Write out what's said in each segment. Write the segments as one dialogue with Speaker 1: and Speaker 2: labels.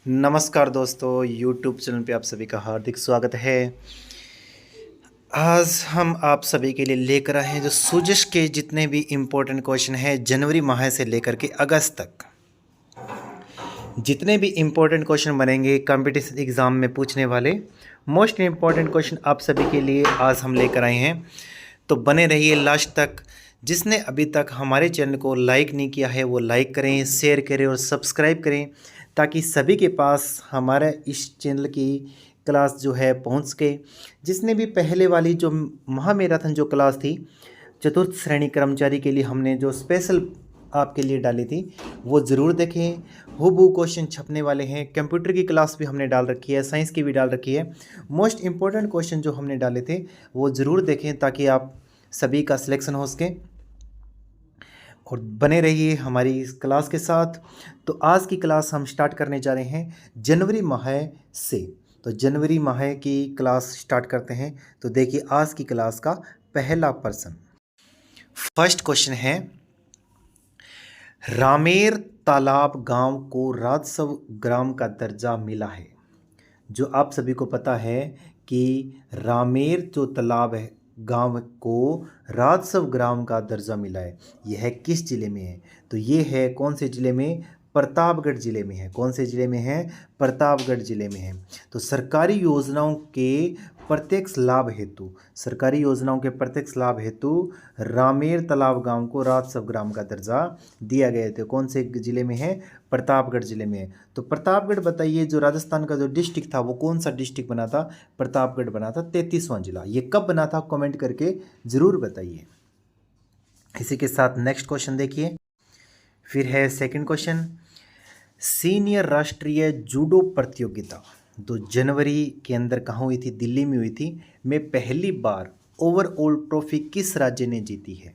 Speaker 1: नमस्कार दोस्तों, YouTube channel पे आप सभी का हार्दिक स्वागत है। आज हम आप सभी के लिए लेकर आए हैं जो सूजश के जितने भी इम्पोर्टेंट क्वेश्चन हैं जनवरी माह से लेकर के अगस्त तक। जितने भी इम्पोर्टेंट क्वेश्चन बनेंगे कॉम्पिटिशन एग्ज़ाम में पूछने वाले मोस्ट इम्पॉर्टेंट क्वेश्चन आप सभी के लिए आज हम लेकर आए हैं। तो बने रहिए लास्ट तक। जिसने अभी तक हमारे चैनल को लाइक नहीं किया है वो लाइक करें, शेयर करें और सब्सक्राइब करें ताकि सभी के पास हमारे इस चैनल की क्लास जो है पहुंच सके। जिसने भी पहले वाली जो महामैराथन जो क्लास थी चतुर्थ श्रेणी कर्मचारी के लिए हमने जो स्पेशल आपके लिए डाली थी वो ज़रूर देखें। हूबहू क्वेश्चन छपने वाले हैं। कंप्यूटर की क्लास भी हमने डाल रखी है, साइंस की भी डाल रखी है। मोस्ट इम्पोर्टेंट क्वेश्चन जो हमने डाले थे वो ज़रूर देखें ताकि आप सभी का सिलेक्शन हो सके और बने रहिए हमारी इस क्लास के साथ। तो आज की क्लास हम स्टार्ट करने जा रहे हैं जनवरी माह से। तो जनवरी माह की क्लास स्टार्ट करते हैं। तो देखिए आज की क्लास का पहला प्रश्न, फर्स्ट क्वेश्चन है, रामेर तालाब गांव को राजस्व ग्राम का दर्जा मिला है। जो आप सभी को पता है कि रामेर जो तालाब है गांव को राजस्व ग्राम का दर्जा मिला है, यह किस जिले में है? तो ये है कौन से जिले में? प्रतापगढ़ जिले में है। कौन से जिले में है? प्रतापगढ़ जिले में है। तो सरकारी योजनाओं के प्रत्यक्ष लाभ हेतु, सरकारी योजनाओं के प्रत्यक्ष लाभ हेतु रामेर तालाब गांव को राजस्व ग्राम का दर्जा दिया गया था। कौन से जिले में है? प्रतापगढ़ जिले में है। तो प्रतापगढ़ बताइए, जो राजस्थान का जो डिस्ट्रिक्ट था वो कौन सा डिस्ट्रिक्ट बना था? प्रतापगढ़ बना था, 33वां जिला। ये कब बना था कमेंट करके ज़रूर बताइए। इसी के साथ नेक्स्ट क्वेश्चन देखिए। फिर है सेकंड क्वेश्चन, सीनियर राष्ट्रीय जूडो प्रतियोगिता 2 जनवरी के अंदर कहाँ हुई थी? दिल्ली में हुई थी। में पहली बार ओवरऑल ट्रॉफी किस राज्य ने जीती है?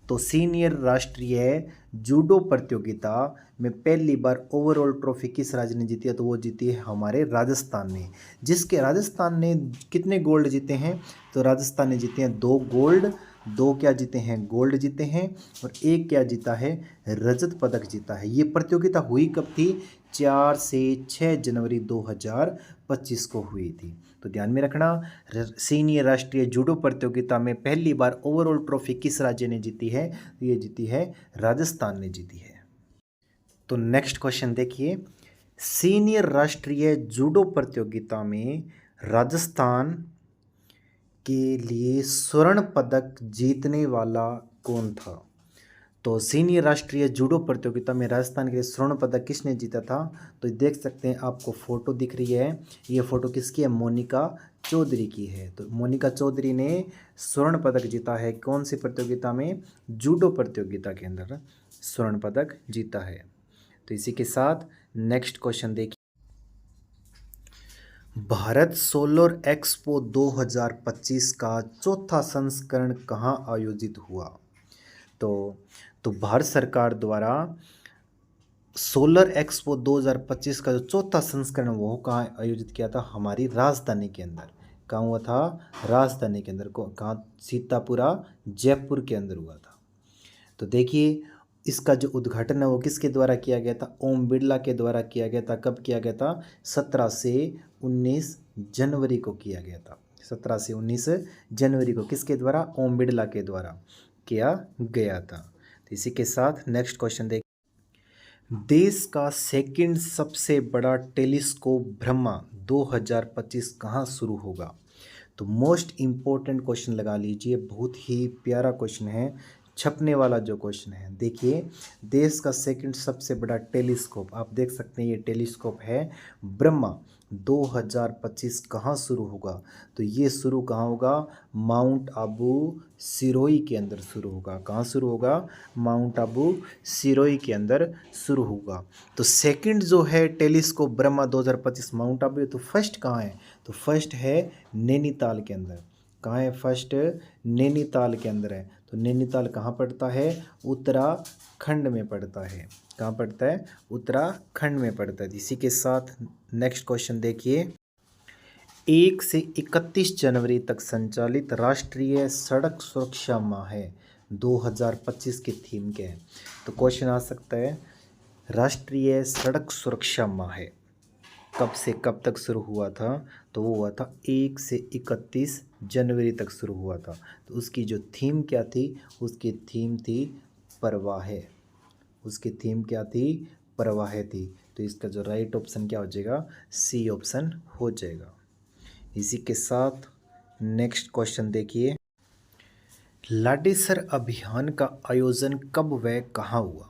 Speaker 1: तो सीनियर राष्ट्रीय जूडो प्रतियोगिता में पहली बार ओवरऑल ट्रॉफी किस राज्य ने जीती है? तो वो जीती है हमारे राजस्थान ने। जिसके राजस्थान ने कितने गोल्ड जीते हैं? तो राजस्थान ने जीते हैं 2 गोल्ड, 2 क्या जीते हैं? गोल्ड जीते हैं और 1 क्या जीता है? रजत पदक जीता है। ये प्रतियोगिता हुई कब थी? 4 से 6 जनवरी 2025 को हुई थी। तो ध्यान में रखना, सीनियर राष्ट्रीय जूडो प्रतियोगिता में पहली बार ओवरऑल ट्रॉफी किस राज्य ने जीती है? तो ये जीती है राजस्थान ने जीती है। तो नेक्स्ट क्वेश्चन देखिए, सीनियर राष्ट्रीय जूडो प्रतियोगिता में राजस्थान के लिए स्वर्ण पदक जीतने वाला कौन था? तो सीनियर राष्ट्रीय जूडो प्रतियोगिता में राजस्थान के लिए स्वर्ण पदक किसने जीता था? तो देख सकते हैं, आपको फोटो दिख रही है। ये फोटो किसकी है? मोनिका चौधरी की है। तो मोनिका चौधरी ने स्वर्ण पदक जीता है। कौन सी प्रतियोगिता में? जूडो प्रतियोगिता के अंदर स्वर्ण पदक जीता है। तो इसी के साथ नेक्स्ट क्वेश्चन देखिए, भारत सोलर एक्सपो 2025 का चौथा संस्करण कहाँ आयोजित हुआ? तो भारत सरकार द्वारा सोलर एक्सपो 2025 का जो चौथा संस्करण वो कहाँ आयोजित किया था? हमारी राजधानी के अंदर। कहाँ हुआ था? राजधानी के अंदर। कहाँ? सीतापुरा, जयपुर के अंदर हुआ था। तो देखिए, इसका जो उद्घाटन है वो किसके द्वारा किया गया था? ओम बिरला के द्वारा किया गया था। कब किया गया था? 17 से 19 जनवरी को किया गया था। 17 से 19 जनवरी को किसके द्वारा? ओम बिरला के द्वारा किया गया था। तो इसी के साथ नेक्स्ट क्वेश्चन देख, देश का सेकंड सबसे बड़ा टेलीस्कोप ब्रह्मा 2025 कहाँ शुरू होगा? तो मोस्ट इम्पोर्टेंट क्वेश्चन लगा लीजिए, बहुत ही प्यारा क्वेश्चन है, छपने वाला जो क्वेश्चन है। देखिए, देश का सेकंड सबसे बड़ा टेलीस्कोप, आप देख सकते हैं ये टेलीस्कोप है ब्रह्मा, 2025 कहाँ शुरू होगा? तो ये शुरू कहाँ होगा? माउंट आबू सिरोही के अंदर शुरू होगा। कहाँ शुरू होगा? माउंट आबू सिरोही के अंदर शुरू होगा। तो सेकंड जो है टेलीस्कोप ब्रह्मा 2025 माउंट आबू, तो फर्स्ट कहाँ है? तो फर्स्ट है नैनीताल के अंदर। कहाँ है फर्स्ट? नैनीताल के अंदर है। तो नैनीताल कहाँ पड़ता है? उत्तराखंड में पड़ता है। कहाँ पड़ता है? उत्तराखंड में पड़ता है। इसी के साथ नेक्स्ट क्वेश्चन देखिए, 1 से 31 जनवरी तक संचालित राष्ट्रीय सड़क सुरक्षा माह 2025 की थीम क्या है? तो क्वेश्चन आ सकता है, राष्ट्रीय सड़क सुरक्षा माह कब से कब तक शुरू हुआ था? तो वो हुआ था 1 से 31 जनवरी तक शुरू हुआ था। तो उसकी जो थीम क्या थी? उसकी थीम थी प्रवाह। उसकी थीम क्या थी? प्रवाह थी। तो इसका जो राइट ऑप्शन क्या हो जाएगा? सी ऑप्शन हो जाएगा। इसी के साथ नेक्स्ट क्वेश्चन देखिए, लाडेसर अभियान का आयोजन कब व कहाँ हुआ?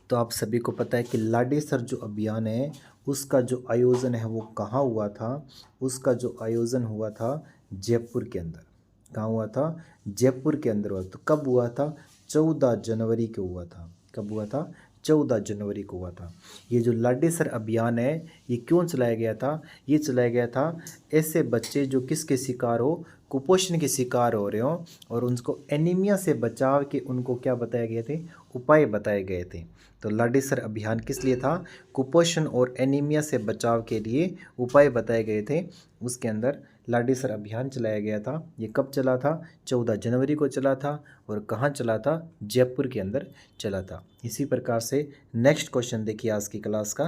Speaker 1: तो आप सभी को पता है कि लाडेसर जो अभियान है उसका जो आयोजन है वो कहाँ हुआ था? उसका जो आयोजन हुआ था जयपुर के अंदर। कहाँ हुआ था? जयपुर के अंदर हुआ। तो कब हुआ था? 14 जनवरी को हुआ था। कब हुआ था? 14 जनवरी को हुआ था। ये जो लाडेसर अभियान है ये क्यों चलाया गया था? ये चलाया गया था ऐसे बच्चे जो किसके शिकार हो? कुपोषण के शिकार हो रहे हो और उनको एनीमिया से बचाव के उनको क्या बताए गए थे? उपाय बताए गए थे। तो लाडेसर अभियान किस लिए था? कुपोषण और एनीमिया से बचाव के लिए उपाय बताए गए थे। उसके अंदर लाडेसर अभियान चलाया गया था। ये कब चला था? 14 जनवरी को चला था। और कहाँ चला था? जयपुर के अंदर चला था। इसी प्रकार से नेक्स्ट क्वेश्चन देखिए आज की क्लास का,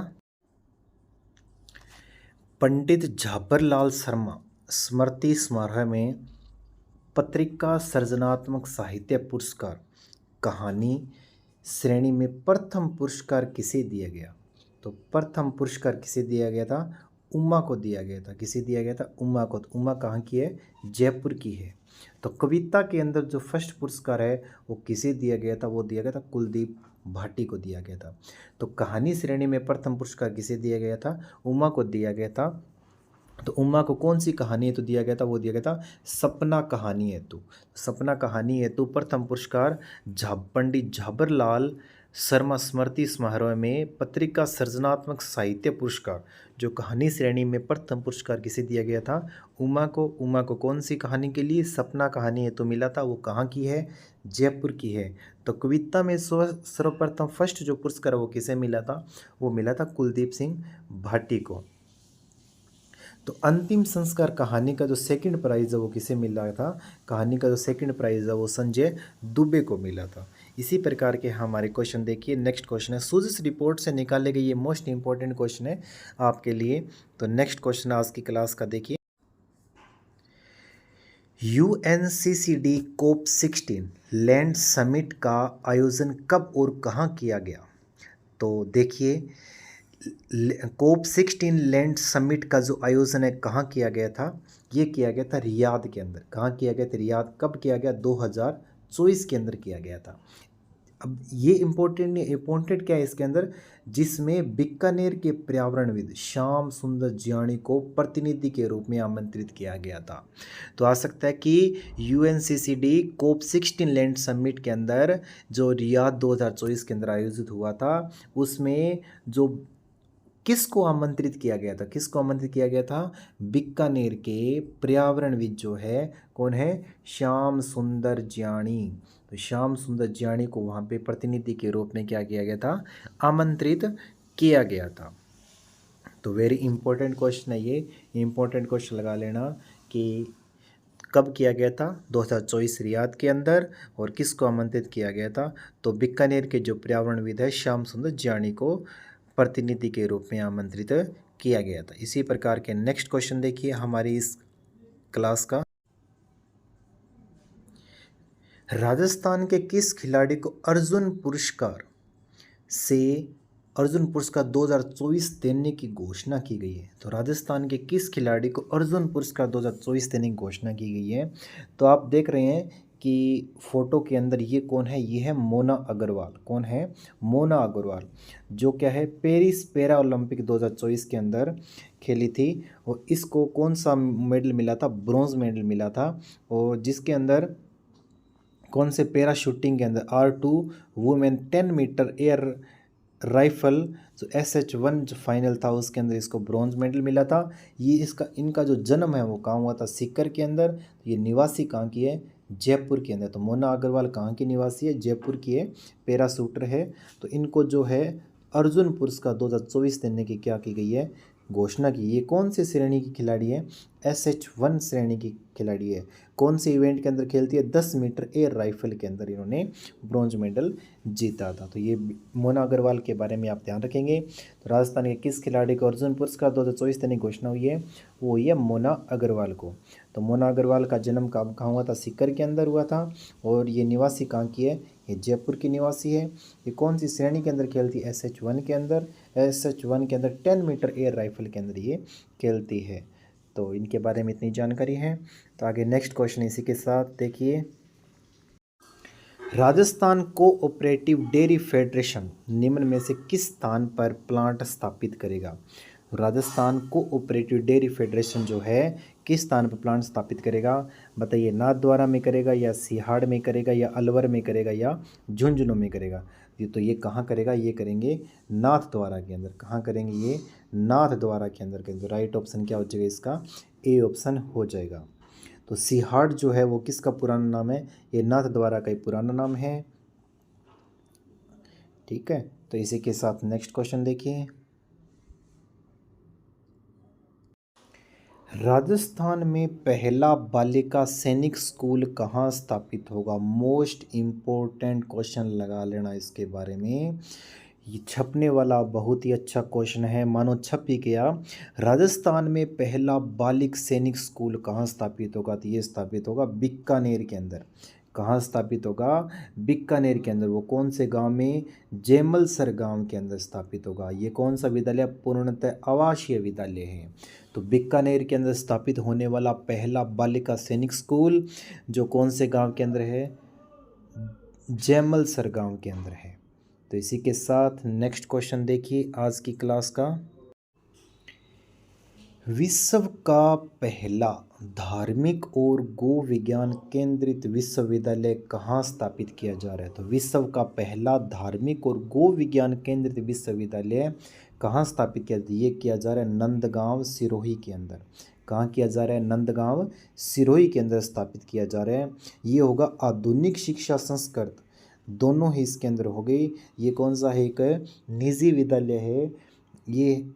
Speaker 1: पंडित झाबरलाल शर्मा स्मृति समारोह में पत्रिका सृजनात्मक साहित्य पुरस्कार कहानी श्रेणी में प्रथम पुरस्कार किसे दिया गया? तो प्रथम पुरस्कार किसे दिया गया था? उमा को दिया गया था। किसे दिया गया था? उमा को। तो उमा कहाँ की है? जयपुर की है। तो कविता के अंदर जो फर्स्ट पुरस्कार है वो किसे दिया गया था? वो दिया गया था कुलदीप भाटी को दिया गया था। तो कहानी श्रेणी में प्रथम पुरस्कार किसे दिया गया था? उमा को दिया गया था। तो उमा को कौन सी कहानी हेतु दिया गया था? वो दिया गया था सपना कहानी हेतु। सपना कहानी हेतु प्रथम पुरस्कार पंडित झाबरलाल शर्मा स्मृति समारोह में पत्रिका सृजनात्मक साहित्य पुरस्कार जो कहानी श्रेणी में प्रथम पुरस्कार किसे दिया गया था? उमा को। उमा को कौन सी कहानी के लिए? सपना कहानी हेतु मिला था। वो कहाँ की है? जयपुर की है। तो कविता में सर्वप्रथम फर्स्ट जो पुरस्कार वो किसे मिला था? वो मिला था कुलदीप सिंह भाटी को। तो अंतिम संस्कार कहानी का जो सेकंड प्राइज़ है वो किसे मिला था? कहानी का जो सेकंड प्राइज़ है वो संजय दुबे को मिला था। इसी प्रकार के हमारे क्वेश्चन देखिए। नेक्स्ट क्वेश्चन है, सूजिस रिपोर्ट से निकाले गए ये मोस्ट इंपॉर्टेंट क्वेश्चन है आपके लिए। तो नेक्स्ट क्वेश्चन आज की क्लास का देखिए, UNCCD COP 16 लैंड समिट का आयोजन कब और कहाँ किया गया? तो देखिए, कोप 16 लैंड समिट का जो आयोजन है कहाँ किया गया था? ये किया गया था रियाद के अंदर। कहाँ किया गया था? रियाद। कब किया गया? 2024 के अंदर किया गया था। अब ये इम्पोर्टेंट क्या है इसके अंदर? जिसमें बीकानेर के पर्यावरणविद श्याम सुंदर जियाणी को प्रतिनिधि के रूप में आमंत्रित किया गया था। तो आ सकता है कि UNCCD COP 16 लैंड समिट के अंदर जो रियाद 2024 के अंदर आयोजित हुआ था उसमें जो किसको आमंत्रित किया गया था? किसको आमंत्रित किया गया था? बीकानेर के पर्यावरणविद जो है कौन है? श्याम सुंदर जियाणी। तो श्याम सुंदर जियाणी को वहाँ पे प्रतिनिधि के रूप में क्या किया गया था? आमंत्रित किया गया था। तो वेरी इंपॉर्टेंट क्वेश्चन है ये। इंपॉर्टेंट क्वेश्चन लगा लेना कि कब किया गया था? 2024 रियाद के अंदर। और किसको आमंत्रित किया गया था? तो बीकानेर के जो पर्यावरणविद है श्याम सुंदर जियाणी को प्रतिनिधि के रूप में आमंत्रित किया गया था। इसी प्रकार के नेक्स्ट क्वेश्चन देखिए हमारी इस क्लास का, राजस्थान के किस खिलाड़ी को अर्जुन पुरस्कार 2024 देने की घोषणा की गई है? तो राजस्थान के किस खिलाड़ी को अर्जुन पुरस्कार 2024 देने की घोषणा की गई है? तो आप देख रहे हैं कि फोटो के अंदर ये कौन है? ये है मोना अग्रवाल। कौन है? मोना अग्रवाल, जो क्या है पेरिस पैरा ओलंपिक 2024 के अंदर खेली थी। और इसको कौन सा मेडल मिला था? ब्रॉन्ज मेडल मिला था। और जिसके अंदर कौन से पैरा शूटिंग के अंदर R2 women 10 metre air rifle जो SH1 जो फाइनल था उसके अंदर इसको ब्रॉन्ज मेडल मिला था। ये इनका जो जन्म है वो कहाँ हुआ था? सीकर के अंदर। तो ये निवासी कहाँ की है? जयपुर के अंदर। तो मोना अग्रवाल कहाँ की निवासी है? जयपुर की है, पैरा शूटर है। तो इनको जो है अर्जुन पुरस्कार 2024 देने की क्या की गई है, घोषणा की। ये कौन सी श्रेणी की खिलाड़ी है, SH1 श्रेणी की खिलाड़ी है। कौन से इवेंट के अंदर खेलती है, 10 मीटर एयर राइफल के अंदर इन्होंने ब्रॉन्ज मेडल जीता था। तो ये मोना अग्रवाल के बारे में आप ध्यान रखेंगे। तो राजस्थान के किस खिलाड़ी को अर्जुन पुरस्कार 2024 देने की घोषणा हुई है, वो हुई है मोना अग्रवाल को। तो मोना अग्रवाल का जन्म कहाँ हुआ था, सीकर के अंदर हुआ था। और ये निवासी कहाँ की है, ये जयपुर की निवासी है। ये कौन सी श्रेणी के अंदर खेलती है, SH1 के अंदर। SH1 के अंदर 10 मीटर एयर राइफल के अंदर ये खेलती है। तो इनके बारे में इतनी जानकारी है। तो आगे नेक्स्ट क्वेश्चन इसी के साथ देखिए, राजस्थान कोऑपरेटिव डेयरी फेडरेशन निम्न में से किस स्थान पर प्लांट स्थापित करेगा। राजस्थान कोऑपरेटिव डेयरी फेडरेशन जो है किस स्थान पर प्लांट स्थापित करेगा, बताइए। नाथद्वारा में करेगा या सिहाड़ में करेगा या अलवर में करेगा या झुंझुनू में करेगा। ये तो ये कहाँ करेगा, ये करेंगे नाथद्वारा के अंदर। कहाँ करेंगे, ये नाथद्वारा के अंदर करेंगे। तो राइट ऑप्शन क्या हो जाएगा इसका, ए ऑप्शन हो जाएगा। तो सिहाड़ जो है वो किसका पुराना नाम है, ये नाथद्वारा का ही पुराना नाम है। ठीक है, तो इसी के साथ नेक्स्ट क्वेश्चन देखिए, राजस्थान में पहला बालिका सैनिक स्कूल कहाँ स्थापित होगा। मोस्ट इम्पोर्टेंट क्वेश्चन लगा लेना इसके बारे में। ये छपने वाला बहुत ही अच्छा क्वेश्चन है, मानो छप ही गया। राजस्थान में पहला बालिक सैनिक स्कूल कहाँ स्थापित होगा, तो ये स्थापित होगा बीकानेर के अंदर। कहाँ स्थापित होगा, बीकानेर के अंदर। वो कौन से गांव में, जैमलसर गांव के अंदर स्थापित होगा। ये कौन सा विद्यालय, पूर्णतः आवासीय विद्यालय है। तो बीकानेर के अंदर स्थापित होने वाला पहला बालिका सैनिक स्कूल जो कौन से गांव के अंदर है, जैमलसर गांव के अंदर है। तो इसी के साथ नेक्स्ट क्वेश्चन देखिए आज की क्लास का, विश्व का पहला धार्मिक और गो विज्ञान केंद्रित विश्वविद्यालय कहाँ स्थापित किया जा रहा है। तो विश्व का पहला धार्मिक और गो विज्ञान केंद्रित विश्वविद्यालय कहाँ स्थापित किया जा रहा है, नंदगांव सिरोही के अंदर। कहाँ किया जा रहा है, नंदगांव सिरोही के अंदर स्थापित किया जा रहा है। ये होगा आधुनिक शिक्षा संस्कृत, दोनों ही इसके अंदर हो गई। ये कौन सा है, एक निजी विद्यालय है ये।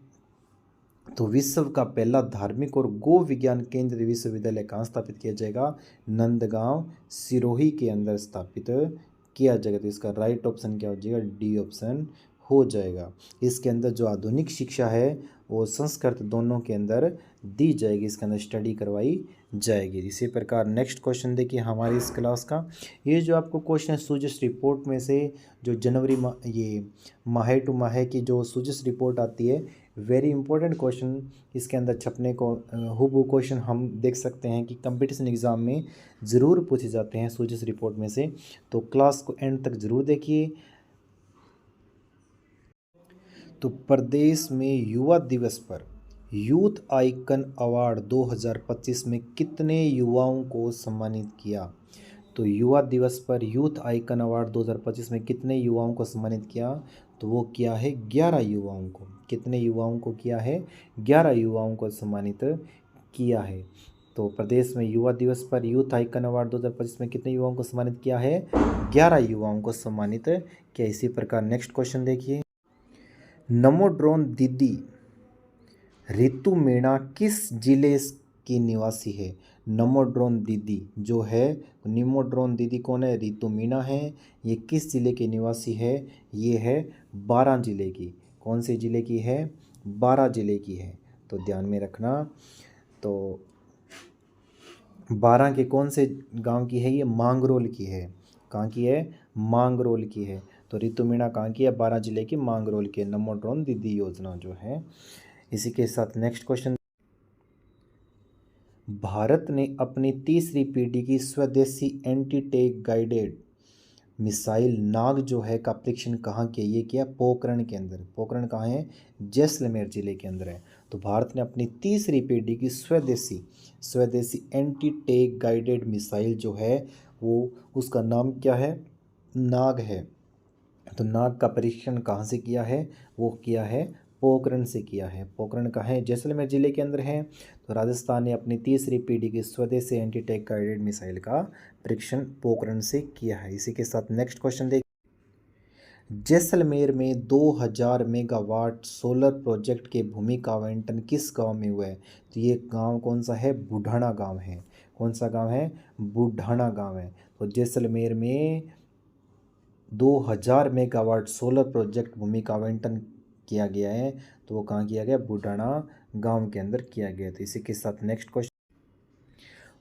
Speaker 1: तो विश्व का पहला धार्मिक और गो विज्ञान केंद्र विश्वविद्यालय कहाँ स्थापित किया जाएगा, नंदगांव सिरोही के अंदर स्थापित किया जाएगा। तो इसका राइट ऑप्शन क्या हो जाएगा, डी ऑप्शन हो जाएगा। इसके अंदर जो आधुनिक शिक्षा है वो संस्कृत दोनों के अंदर दी जाएगी, इसके अंदर स्टडी करवाई जाएगी। इसी प्रकार नेक्स्ट क्वेश्चन देखिए हमारी इस क्लास का। ये जो आपको क्वेश्चन सुजस रिपोर्ट में से जो जनवरी ये माह टू माह की जो सुजस रिपोर्ट आती है, वेरी इंपॉर्टेंट क्वेश्चन इसके अंदर छपने को हुबहू क्वेश्चन हम देख सकते हैं कि कंपटीशन एग्ज़ाम में ज़रूर पूछे जाते हैं सुजस रिपोर्ट में से। तो क्लास को एंड तक ज़रूर देखिए। तो प्रदेश में युवा दिवस पर यूथ आइकन अवार्ड 2025 में कितने युवाओं को सम्मानित किया। तो युवा दिवस पर यूथ आइकन अवार्ड 2025 में कितने युवाओं को सम्मानित किया, तो वो किया है 11 युवाओं को। कितने युवाओं को किया है, 11 युवाओं को सम्मानित किया है। तो प्रदेश में युवा दिवस पर यूथ आइकन अवार्ड 2025 में कितने युवाओं को सम्मानित किया है, 11 युवाओं को सम्मानित किया। इसी प्रकार नेक्स्ट क्वेश्चन देखिए, नमो ड्रोन दीदी रितु मीणा किस जिले की निवासी है। नमो ड्रोन दीदी जो है, निमो ड्रोन दीदी कौन है, रितु मीणा है। ये किस जिले की निवासी है, ये है बारां जिले की। कौन से जिले की है, बारां जिले की है। तो ध्यान में रखना। तो बारां के कौन से गांव की है, ये मांगरोल की है। कहाँ की है, मांगरोल की है। तो रितु मीणा कहाँ की है, बारां जिले की मांगरोल के। नमो ड्रोन दीदी योजना जो है। इसी के साथ नेक्स्ट क्वेश्चन, भारत ने अपनी तीसरी पीढ़ी की स्वदेशी एंटी टैंक गाइडेड मिसाइल नाग जो है का परीक्षण कहाँ किया, ये किया पोखरण के अंदर। पोखरण कहाँ है, जैसलमेर जिले के अंदर है। तो भारत ने अपनी तीसरी पीढ़ी की स्वदेशी एंटी टैंक गाइडेड मिसाइल जो है वो, उसका नाम क्या है, नाग है। तो नाग का परीक्षण कहाँ से किया है, वो किया है पोखरण से किया है। पोखरण का है, जैसलमेर जिले के अंदर है। तो राजस्थान ने अपनी तीसरी पीढ़ी की स्वदेशी एंटी टैंक गाइडेड मिसाइल का परीक्षण पोखरण से किया है। इसी के साथ नेक्स्ट क्वेश्चन देख, जैसलमेर में 2000 मेगावाट सोलर प्रोजेक्ट के भूमि का आवंटन किस गांव में हुआ है? तो ये गांव कौन सा है? बुढ़ाना गांव है। कौन सा गांव है? बुढ़ाना गांव है। तो जैसलमेर में 2000 मेगावाट सोलर प्रोजेक्ट भूमि का आवंटन किया गया है। तो वो कहाँ किया गया? बुढ़ाना गांव के अंदर किया गया। तो इसी के साथ next question,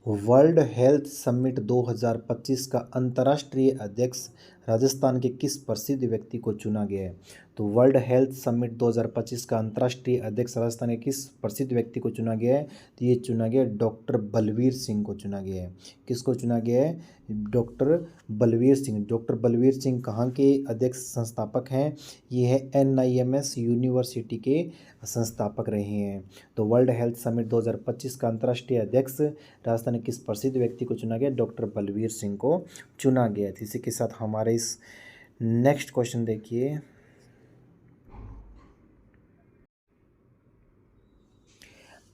Speaker 1: world health summit 2025 का अंतर्राष्ट्रीय अध्यक्ष राजस्थान के किस प्रसिद्ध व्यक्ति को चुना गया है? तो वर्ल्ड हेल्थ समिट 2025 का अंतर्राष्ट्रीय अध्यक्ष राजस्थान के किस प्रसिद्ध व्यक्ति को चुना गया है? तो ये चुना गया डॉक्टर बलवीर सिंह को चुना गया है। किसको चुना गया है? डॉक्टर बलवीर सिंह। डॉक्टर बलवीर सिंह कहाँ के अध्यक्ष संस्थापक हैं? ये है NIMS यूनिवर्सिटी के संस्थापक रहे हैं। तो वर्ल्ड हेल्थ समिट 2025 का अंतर्राष्ट्रीय अध्यक्ष राजस्थान के किस प्रसिद्ध व्यक्ति को चुना गया? डॉक्टर बलवीर सिंह को चुना गया था। इसी के साथ हमारे इस नेक्स्ट क्वेश्चन देखिए,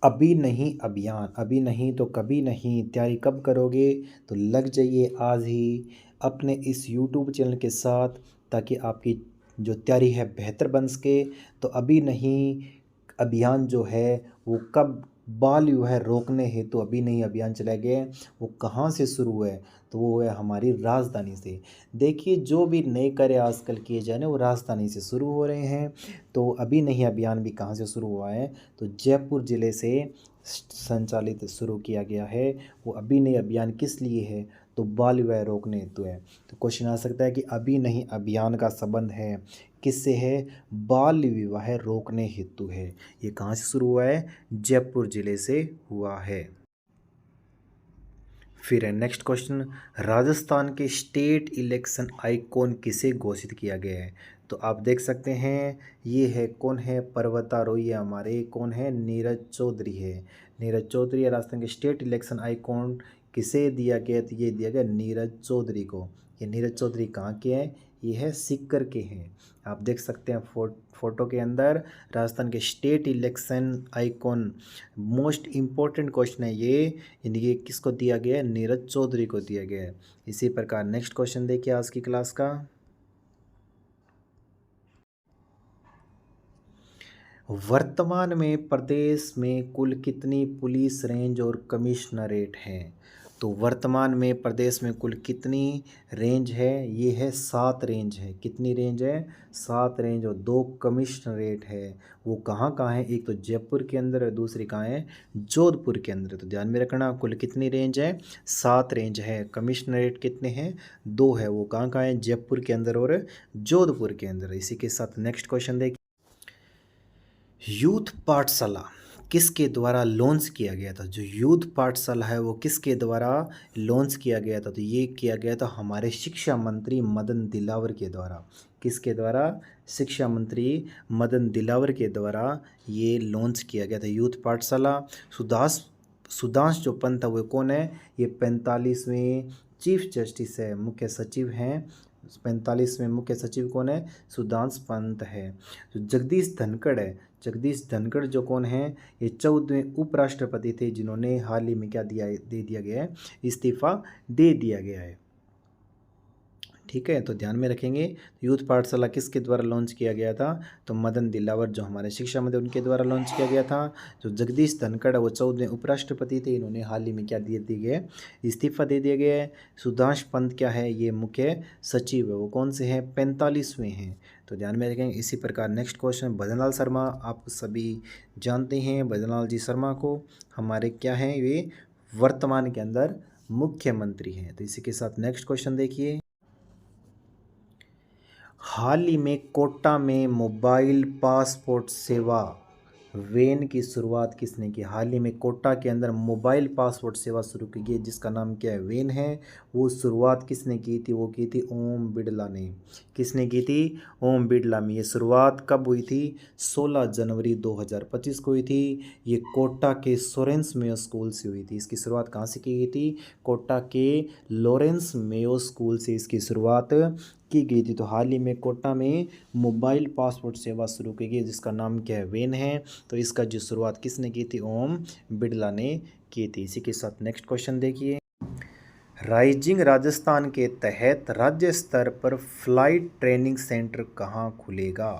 Speaker 1: अभी नहीं अभियान, अभी नहीं तो कभी नहीं, तैयारी कब करोगे? तो लग जाइए आज ही अपने इस YouTube चैनल के साथ, ताकि आपकी जो तैयारी है बेहतर बन सके। तो अभी नहीं अभियान जो है वो कब बाल विवाह रोकने हेतु तो अभी नहीं अभियान चलाए गए, वो कहाँ से शुरू हुआ है? तो वो है हमारी राजधानी से। देखिए जो भी नए कार्य आजकल किए जा रहे हैं वो राजधानी से शुरू हो रहे हैं। तो अभी नहीं अभियान भी कहाँ से शुरू हुआ है? तो जयपुर ज़िले से संचालित शुरू किया गया है। वो अभी नहीं अभियान किस लिए है? तो बाल विवाह रोकने हेतु है। तो क्वेश्चन आ सकता है कि अभी नहीं अभियान का संबंध है किससे है? बाल विवाह रोकने हेतु है। ये कहाँ से शुरू हुआ है? जयपुर जिले से हुआ है। फिर है नेक्स्ट क्वेश्चन, राजस्थान के स्टेट इलेक्शन आइकॉन किसे घोषित किया गया है? तो आप देख सकते हैं ये है, कौन है? पर्वतारोही हमारे, कौन है? नीरज चौधरी है। नीरज चौधरी है राजस्थान के स्टेट इलेक्शन आइकॉन किसे दिया गया? तो ये दिया गया नीरज चौधरी को। ये नीरज चौधरी कहाँ के हैं? ये है सीकर के हैं। आप देख सकते हैं फोटो के अंदर राजस्थान के state election icon. Most important question है ये, यानी कि किसको दिया गया है? नीरज चौधरी को दिया गया है। इसी प्रकार नेक्स्ट क्वेश्चन देखिए आज की क्लास का, वर्तमान में प्रदेश में कुल कितनी पुलिस रेंज और कमिश्नरेट हैं? तो वर्तमान में प्रदेश में कुल कितनी रेंज है? ये है 7 रेंज है। कितनी रेंज है? 7 रेंज और 2 कमिश्नरेट है। वो कहाँ कहाँ है? एक तो जयपुर के अंदर और दूसरी कहाँ है? जोधपुर के अंदर। तो ध्यान में रखना, कुल कितनी रेंज है? 7 रेंज है। कमिश्नरेट कितने हैं? 2 है। वो कहाँ कहाँ है? जयपुर के अंदर और जोधपुर के अंदर। इसी के साथ नेक्स्ट क्वेश्चन देखिए, यूथ पाठशाला किसके द्वारा लॉन्च किया गया था? जो यूथ पाठशाला है वो किसके द्वारा लॉन्च किया गया था? तो ये किया गया था हमारे शिक्षा मंत्री मदन दिलावर के द्वारा। किसके द्वारा? शिक्षा मंत्री मदन दिलावर के द्वारा ये लॉन्च किया गया था यूथ पाठशाला। सुधांश जो पंत है वो कौन है? ये 45वें चीफ जस्टिस है, मुख्य सचिव हैं। 45वें मुख्य सचिव कौन है? सुधांश पंत है। जो जगदीश धनखड़ है, जगदीश धनखड़ जो कौन है? ये 14वें उपराष्ट्रपति थे, जिन्होंने हाल ही में क्या दे दिया गया है? इस्तीफा दे दिया गया है। ठीक है, तो ध्यान में रखेंगे। यूथ पाठशाला किसके द्वारा लॉन्च किया गया था? तो मदन दिलावर जो हमारे शिक्षा मंत्री उनके द्वारा लॉन्च किया गया था। जो जगदीश धनखड़ है वो 14वें उपराष्ट्रपति थे, इन्होंने हाल ही में क्या दिए दिए गए? इस्तीफा दे दिया गया है। सुधांश पंत क्या है? ये मुख्य सचिव है। वो कौन से हैं? 45वें हैं। तो ध्यान में रखेंगे। इसी प्रकार नेक्स्ट क्वेश्चन, भजनलाल शर्मा आप सभी जानते हैं। भजनलाल जी शर्मा को हमारे क्या हैं? ये वर्तमान के अंदर मुख्यमंत्री हैं। तो इसी के साथ नेक्स्ट क्वेश्चन देखिए, हाल ही में कोटा में मोबाइल पासपोर्ट सेवा वैन की शुरुआत किसने की? हाल ही में कोटा के अंदर मोबाइल पासपोर्ट सेवा शुरू की गई, जिसका नाम क्या है? वैन है। वो शुरुआत किसने की थी? वो की थी ओम बिड़ला ने। किसने की थी? ओम बिड़ला में। ये शुरुआत कब हुई थी? 16 जनवरी 2025 को हुई थी। ये कोटा के सोरेंस मेयो स्कूल से हुई थी। इसकी शुरुआत कहाँ से की गई थी? कोटा के लॉरेंस मेयो स्कूल से इसकी शुरुआत की गई थी। तो हाल ही में कोटा में मोबाइल पासपोर्ट सेवा शुरू की गई, जिसका नाम क्या है? वैन है। तो इसका जो शुरुआत किसने की थी? ओम बिड़ला ने की थी। इसी के साथ नेक्स्ट क्वेश्चन देखिए, राइजिंग राजस्थान के तहत राज्य स्तर पर फ्लाइट ट्रेनिंग सेंटर कहाँ खुलेगा?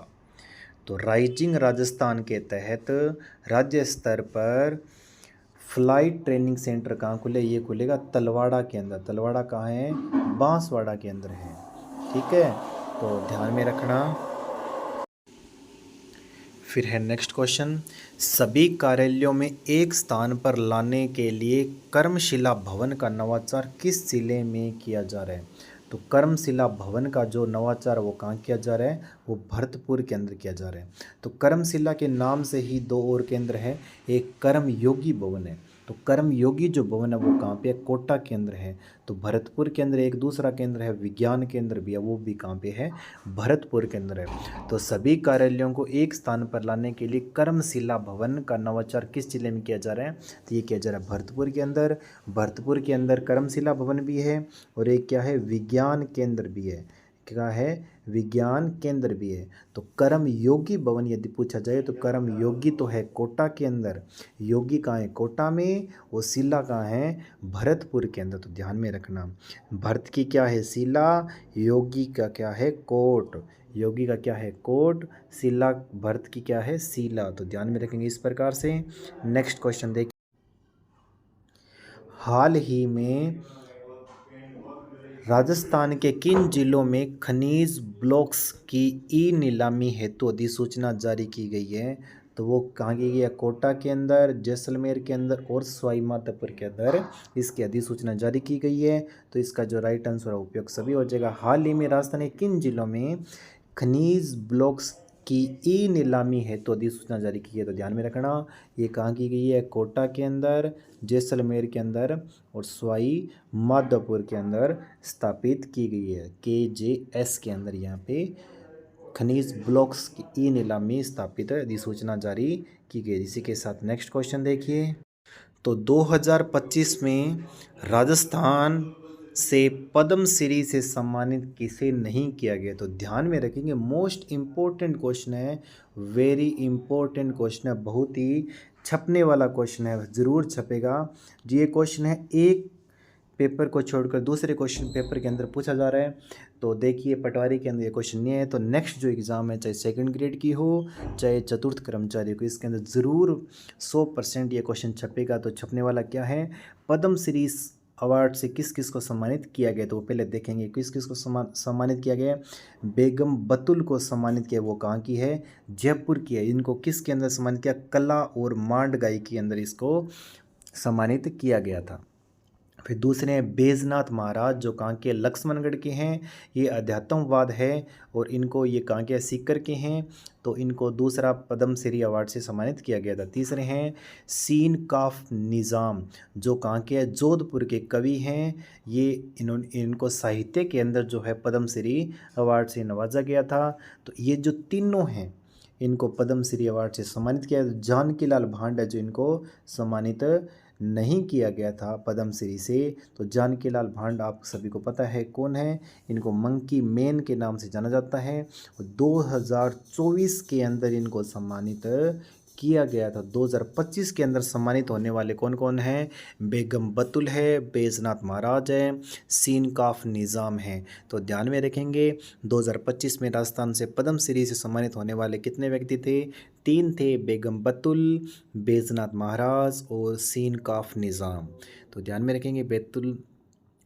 Speaker 1: तो राइजिंग राजस्थान के तहत राज्य स्तर पर फ्लाइट ट्रेनिंग सेंटर कहाँ खुले? ये खुलेगा तलवाड़ा के अंदर। तलवाड़ा कहाँ है? बांसवाड़ा के अंदर है। ठीक है, तो ध्यान में रखना। फिर है नेक्स्ट क्वेश्चन, सभी कार्यालयों में एक स्थान पर लाने के लिए कर्मशिला भवन का नवाचार किस जिले में किया जा रहा है? तो कर्मशिला भवन का जो नवाचार वो कहाँ किया जा रहा है? वो भरतपुर के अंदर किया जा रहा है। तो कर्मशिला के नाम से ही दो और केंद्र है, एक कर्म योगी भवन है। तो कर्म योगी जो भवन है वो कहाँ पे है? कोटा के अंदर है। तो भरतपुर के अंदर एक दूसरा केंद्र है, विज्ञान केंद्र भी है, वो भी कहाँ पे है? भरतपुर के अंदर है। तो सभी कार्यालयों को एक स्थान पर लाने के लिए कर्मशिला भवन का नवाचार किस जिले में किया जा रहा है? तो ये किया जा रहा है भरतपुर के अंदर। भरतपुर के अंदर कर्मशिला भवन भी है और एक क्या है? विज्ञान केंद्र भी है। क्या है? विज्ञान केंद्र भी है। तो कर्म योगी भवन यदि पूछा जाए तो कर्म योगी तो है कोटा के अंदर, योगी कहाँ है? कोटा में, और शिला कहाँ है? भरतपुर के अंदर। तो ध्यान में रखना, भरत की क्या है? शिला, योगी का क्या है? कोट। योगी का क्या है? कोट। शिला, भरत की क्या है? शिला। तो ध्यान में रखेंगे इस प्रकार से। नेक्स्ट क्वेश्चन देखिए, हाल ही में राजस्थान के किन जिलों में खनिज ब्लॉक्स की ई नीलामी हेतु अधिसूचना जारी की गई है? तो वो कहाँ की गई है? कोटा के अंदर, जैसलमेर के अंदर और सवाई माधोपुर के अंदर इसकी अधिसूचना जारी की गई है। तो इसका जो राइट आंसर है उपयोग सभी हो जाएगा। हाल ही में राजस्थान के किन जिलों में खनिज ब्लॉक्स की ई नीलामी हेतु अधिसूचना जारी की है? तो ध्यान में रखना, ये कहाँ की गई है? कोटा के अंदर, जैसलमेर के अंदर और सवाई माधोपुर के अंदर स्थापित की गई है। KJS के अंदर यहाँ पे खनिज ब्लॉक्स की ई नीलामी स्थापित अधिसूचना जारी की गई। इसी के साथ नेक्स्ट क्वेश्चन देखिए, तो 2025 में राजस्थान से पद्मश्री से सम्मानित किसे नहीं किया गया? तो ध्यान में रखेंगे, मोस्ट इम्पोर्टेंट क्वेश्चन है, वेरी इम्पोर्टेंट क्वेश्चन है, बहुत ही छपने वाला क्वेश्चन है, ज़रूर छपेगा। जो ये क्वेश्चन है एक पेपर को छोड़कर दूसरे क्वेश्चन पेपर के अंदर पूछा जा रहा है। तो देखिए पटवारी के अंदर ये क्वेश्चन नहीं है, तो नेक्स्ट जो एग्ज़ाम है, चाहे सेकंड ग्रेड की हो चाहे चतुर्थ कर्मचारी को, इसके अंदर ज़रूर 100% ये क्वेश्चन छपेगा। तो छपने वाला क्या है? पद्मश्री अवार्ड से किस किस को सम्मानित किया गया? तो वो पहले देखेंगे किस किस को सम्मानित किया गया। बेगम बतुल को सम्मानित किया, वो कहाँ की है? जयपुर की है। इनको किसके अंदर सम्मानित किया? कला और मांड गाई के अंदर इसको सम्मानित किया गया था। फिर दूसरे हैं बैजनाथ महाराज, जो कहाँ के? लक्ष्मणगढ़ के हैं। ये अध्यात्मवाद है और इनको ये कहाँ के? सीकर के हैं। तो इनको दूसरा पद्मश्री अवार्ड से सम्मानित किया गया था। तीसरे हैं सीन काफ निज़ाम, जो कहाँ के? जोधपुर के कवि हैं। ये इनको साहित्य के अंदर जो है पद्मश्री अवार्ड से नवाजा गया था। तो ये जो तीनों हैं इनको पद्मश्री अवार्ड से सम्मानित किया। जानकीलाल भांड है जो इनको सम्मानित नहीं किया गया था पद्मश्री से। तो जानकीलाल भांड आप सभी को पता है कौन है, इनको मंकी मैन के नाम से जाना जाता है। 2024 के अंदर इनको सम्मानित किया गया था। 2025 के अंदर सम्मानित होने वाले कौन कौन हैं? बेगम बतुल है, बैजनाथ महाराज है, सीन काफ निज़ाम है। तो ध्यान में रखेंगे 2025 में राजस्थान से पद्मश्री से सम्मानित होने वाले कितने व्यक्ति थे? 3 थे, बेगम बतुल, बैजनाथ महाराज और सीन काफ निज़ाम। तो ध्यान में रखेंगे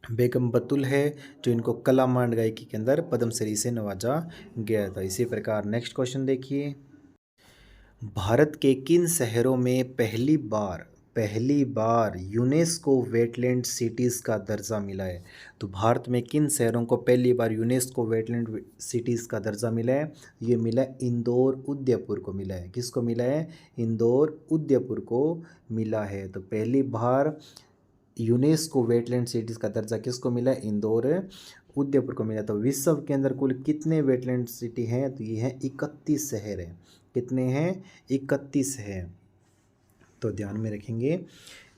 Speaker 1: बेगम बतुल है जो इनको कला मांड गायकी के अंदर पद्मश्री से नवाजा गया था। इसी प्रकार नेक्स्ट क्वेश्चन देखिए, भारत के किन शहरों में पहली बार यूनेस्को वेटलैंड सिटीज़ का दर्जा मिला है? तो भारत में किन शहरों को पहली बार यूनेस्को वेटलैंड सिटीज़ का दर्जा मिला है? ये मिला है इंदौर, उदयपुर को मिला है। किसको मिला है? इंदौर, उदयपुर को मिला है। तो पहली बार यूनेस्को वेटलैंड सिटीज़ का दर्जा किसको मिला है? इंदौर, उदयपुर को मिला। तो विश्व के अंदर कुल कितने वेटलैंड सिटी हैं? तो ये हैं 31 शहर हैं। कितने हैं? 31 हैं। तो ध्यान में रखेंगे।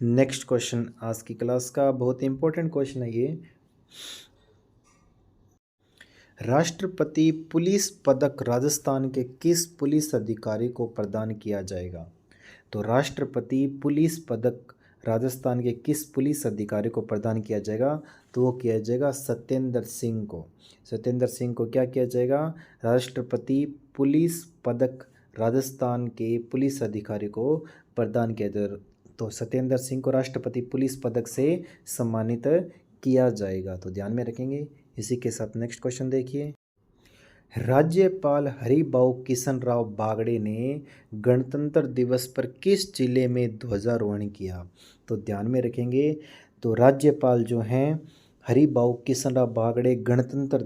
Speaker 1: नेक्स्ट क्वेश्चन आज की क्लास का बहुत इंपॉर्टेंट क्वेश्चन है ये, राष्ट्रपति पुलिस पदक राजस्थान के किस पुलिस अधिकारी को प्रदान किया जाएगा? तो राष्ट्रपति पुलिस पदक राजस्थान के किस पुलिस अधिकारी को प्रदान किया जाएगा? तो वो किया जाएगा सत्येंद्र सिंह को। सत्येंद्र सिंह को क्या किया जाएगा? राष्ट्रपति पुलिस पदक राजस्थान के पुलिस अधिकारी को प्रदान किया जाएगा। तो सत्येंद्र सिंह को राष्ट्रपति पुलिस पदक से सम्मानित किया जाएगा, तो ध्यान में रखेंगे। इसी के साथ नेक्स्ट क्वेश्चन देखिए। राज्यपाल हरिभाऊ किशनराव बागड़े ने गणतंत्र दिवस पर किस जिले में ध्वजारोहण किया? तो ध्यान में रखेंगे। तो राज्यपाल जो हैं हरिभाऊ किशनराव बागड़े गणतंत्र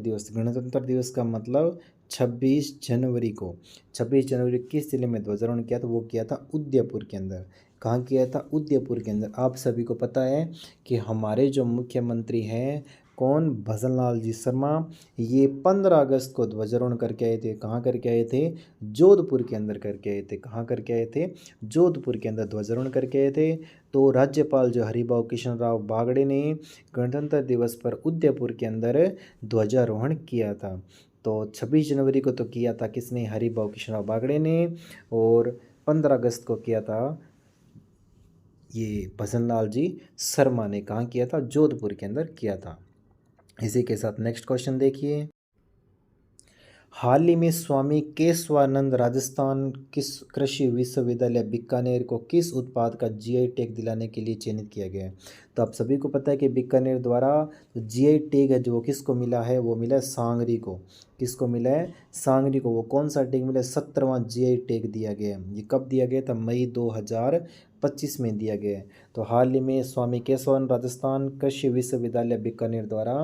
Speaker 1: दिवस का मतलब 26 जनवरी को 26 जनवरी किस जिले में ध्वजारोहण किया? तो वो किया था उदयपुर के अंदर। कहाँ किया था? उदयपुर के अंदर। आप सभी को पता है कि हमारे जो मुख्यमंत्री हैं कौन? भजन लाल जी शर्मा। ये 15 अगस्त को ध्वजारोहण करके आए थे। कहाँ करके आए थे? जोधपुर के अंदर करके आए थे। कहाँ करके आए थे? जोधपुर के अंदर ध्वजारोहण करके आए थे। तो राज्यपाल जो हरिभाऊ किशनराव बागड़े ने गणतंत्र दिवस पर उदयपुर के अंदर ध्वजारोहण किया था। तो 26 जनवरी को तो किया था किसने? हरिभाऊ किशनराव बागड़े ने। और 15 अगस्त को किया था ये भजन लाल जी शर्मा ने। कहाँ किया था? जोधपुर के अंदर किया था। इसी के साथ नेक्स्ट क्वेश्चन देखिए। हाल ही में स्वामी केशवानंद राजस्थान किस कृषि विश्वविद्यालय बीकानेर को किस उत्पाद का जीआई टैग दिलाने के लिए चयनित किया गया है? तो आप सभी को पता है कि बीकानेर द्वारा जो जीआई टैग है जो वो किसको मिला है? वो मिला है सांगरी को। किसको मिला है? सांगरी को। वो कौन सा टैग मिला है? 17वां जीआई टैग दिया गया है। ये कब दिया गया था? मई 2025 में दिया गया है। तो हाल ही में स्वामी केशवानंद राजस्थान कृषि विश्वविद्यालय बीकानेर द्वारा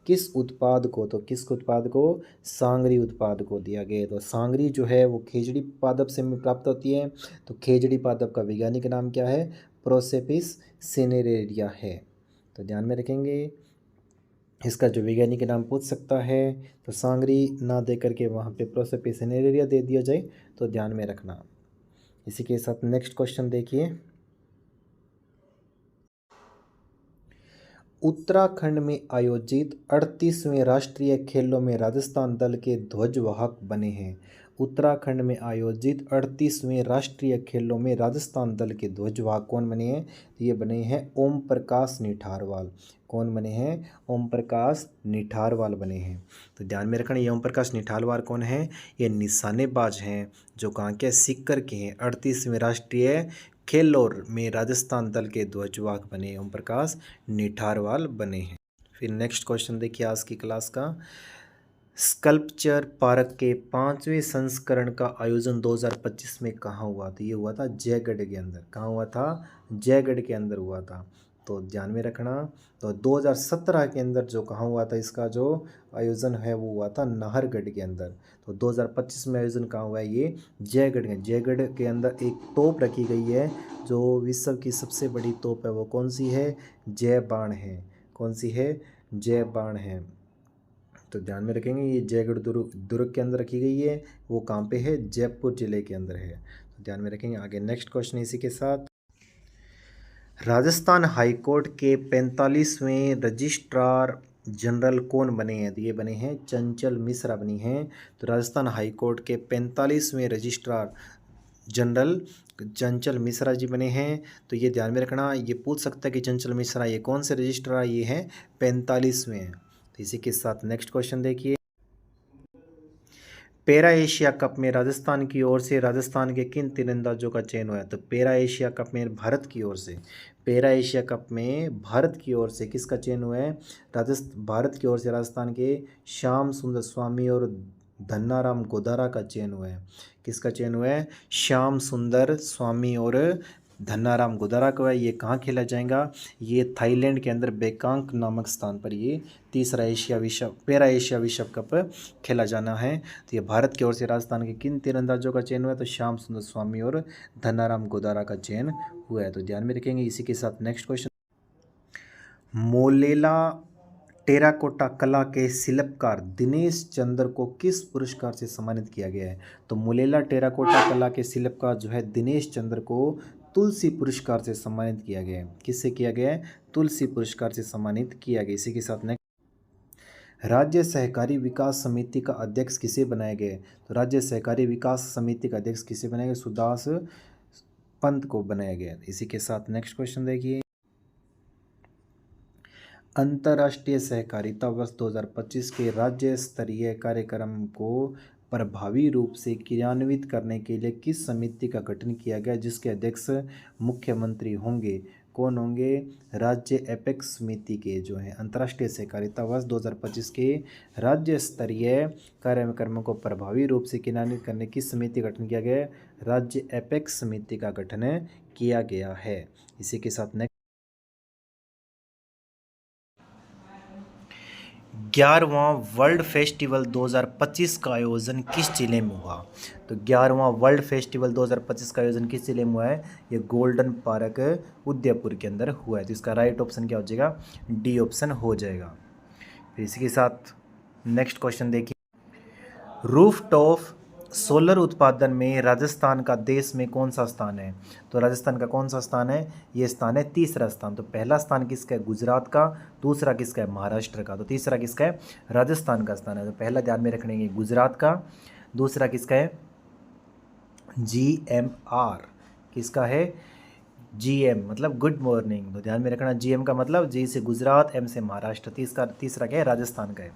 Speaker 1: किस उत्पाद को? तो किस उत्पाद को? सांगरी उत्पाद को दिया गया है। तो सांगरी जो है वो खेजड़ी पादप से प्राप्त होती है। तो खेजड़ी पादप का वैज्ञानिक नाम क्या है? प्रोसेपिस सिनेरेरिया है। तो ध्यान में रखेंगे। इसका जो वैज्ञानिक नाम पूछ सकता है तो सांगरी ना दे करके वहाँ पे प्रोसेपिस सिनेरेरिया दे दिया जाए, तो ध्यान में रखना। इसी के साथ नेक्स्ट क्वेश्चन देखिए। उत्तराखंड में आयोजित 38वें राष्ट्रीय खेलों में राजस्थान दल के ध्वजवाहक बने हैं। उत्तराखंड में आयोजित 38वें राष्ट्रीय खेलों में राजस्थान दल के ध्वजवाहक कौन बने हैं? ये बने हैं ओम प्रकाश निठारवाल। कौन बने हैं? ओम प्रकाश निठारवाल बने हैं। तो ध्यान में रखना, ये ओम प्रकाश निठारवाल कौन है? ये निशानेबाज हैं जो कहाँ के? सीकर के हैं। 38वें राष्ट्रीय खेलों में राजस्थान दल के ध्वजवाहक बने ओम प्रकाश निठारवाल बने हैं। फिर नेक्स्ट क्वेश्चन देखिए आज की क्लास का। स्कल्पचर पार्क के 5वें संस्करण का आयोजन 2025 में कहाँ हुआ? तो ये हुआ था जयगढ़ के अंदर। कहाँ हुआ था? जयगढ़ के अंदर हुआ था। तो ध्यान में रखना। तो 2017 के अंदर जो कहाँ हुआ था, इसका जो आयोजन है वो हुआ था नाहरगढ़ के अंदर। तो 2025 में आयोजन कहाँ हुआ है? ये जयगढ़ के अंदर एक तोप रखी गई है जो विश्व की सबसे बड़ी तोप है। वो कौन सी है? जय बाण है। कौन सी है? जय बाण है। तो ध्यान में रखेंगे ये जयगढ़ दुर्ग के अंदर रखी गई है। वो कहाँ पे है? जयपुर जिले के अंदर है। तो ध्यान में रखेंगे। आगे नेक्स्ट क्वेश्चन इसी के साथ। राजस्थान हाईकोर्ट के 45वें रजिस्ट्रार जनरल कौन बने हैं? तो ये बने हैं चंचल मिश्रा बनी हैं। तो राजस्थान हाईकोर्ट के 45वें रजिस्ट्रार जनरल चंचल मिश्रा जी बने हैं। तो ये ध्यान में रखना, ये पूछ सकता है कि चंचल मिश्रा ये कौन से रजिस्ट्रार? ये हैं 45वें। तो इसी के साथ नेक्स्ट क्वेश्चन देखिए। पैरा एशिया कप में राजस्थान की ओर से राजस्थान के किन तीरंदाजों का चयन हुआ है? तो पैरा एशिया कप में भारत की ओर से, पैरा एशिया कप में भारत की ओर से किसका चयन हुआ है? भारत की ओर से राजस्थान के श्याम सुंदर स्वामी और धन्नाराम गोदारा का चयन हुआ है। किसका चयन हुआ है? श्याम सुंदर स्वामी और धन्नाराम गोदारा का है। ये कहाँ खेला जाएगा? ये थाईलैंड के अंदर बेकांक नामक स्थान पर ये तीसरा पैरा एशिया विश्व कप खेला जाना है। तो ये भारत की ओर से राजस्थान के किन तीरंदाजों का चयन हुआ है? तो श्याम सुंदर स्वामी और धन्नाराम गोदारा का चयन हुआ है। तो ध्यान में रखेंगे। इसी के साथ नेक्स्ट क्वेश्चन। मोलेला टेराकोटा कला के शिल्पकार दिनेश चंद्र को किस पुरस्कार से सम्मानित किया गया है? तो मोलेला टेराकोटा कला के शिल्पकार जो है दिनेश चंद्र को तुलसी पुरस्कार से सम्मानित किया गया है। किससे किया गया है? तुलसी पुरस्कार से सम्मानित किया गया। इसी के साथ नेक्स्ट। राज्य सहकारी विकास समिति का अध्यक्ष किसे बनाया गया है? तो राज्य सहकारी विकास समिति का अध्यक्ष किसे बनाया गया? पंत को बनाया गया। इसी के साथ नेक्स्ट क्वेश्चन देखिए, अंतर्राष्ट्रीय सहकारिता वर्ष 2025 के राज्य स्तरीय कार्यक्रम को प्रभावी रूप से क्रियान्वित करने के लिए किस समिति का गठन किया गया, जिसके अध्यक्ष मुख्यमंत्री होंगे? कौन होंगे? राज्य एपेक्स समिति के जो है अंतर्राष्ट्रीय सहकारिता वर्ष 2025 के राज्य स्तरीय कार्यक्रमों को प्रभावी रूप से क्रियान्वित करने की समिति का गठन किया गया? राज्य एपेक्स समिति का गठन किया गया है। इसी के साथ 11वां वर्ल्ड फेस्टिवल 2025 का आयोजन किस जिले में हुआ? तो 11वां वर्ल्ड फेस्टिवल 2025 का आयोजन किस जिले में हुआ है? ये गोल्डन पार्क उदयपुर के अंदर हुआ है। तो इसका राइट ऑप्शन क्या हो जाएगा? डी ऑप्शन हो जाएगा। फिर इसी के साथ नेक्स्ट क्वेश्चन देखिए, रूफटॉप सोलर उत्पादन में राजस्थान का देश में कौन सा स्थान है? तो राजस्थान का कौन सा स्थान है? ये स्थान है तीसरा स्थान। तो पहला स्थान किसका है? गुजरात का। दूसरा किसका है? महाराष्ट्र का। तो तीसरा किसका है? राजस्थान का स्थान है। तो पहला ध्यान में रखेंगे गुजरात का, दूसरा किसका है? GMR किसका है? GM मतलब गुड मॉर्निंग। तो ध्यान में रखना, GM का मतलब G से गुजरात, M से महाराष्ट्र। तीसरा क्या है? राजस्थान का है।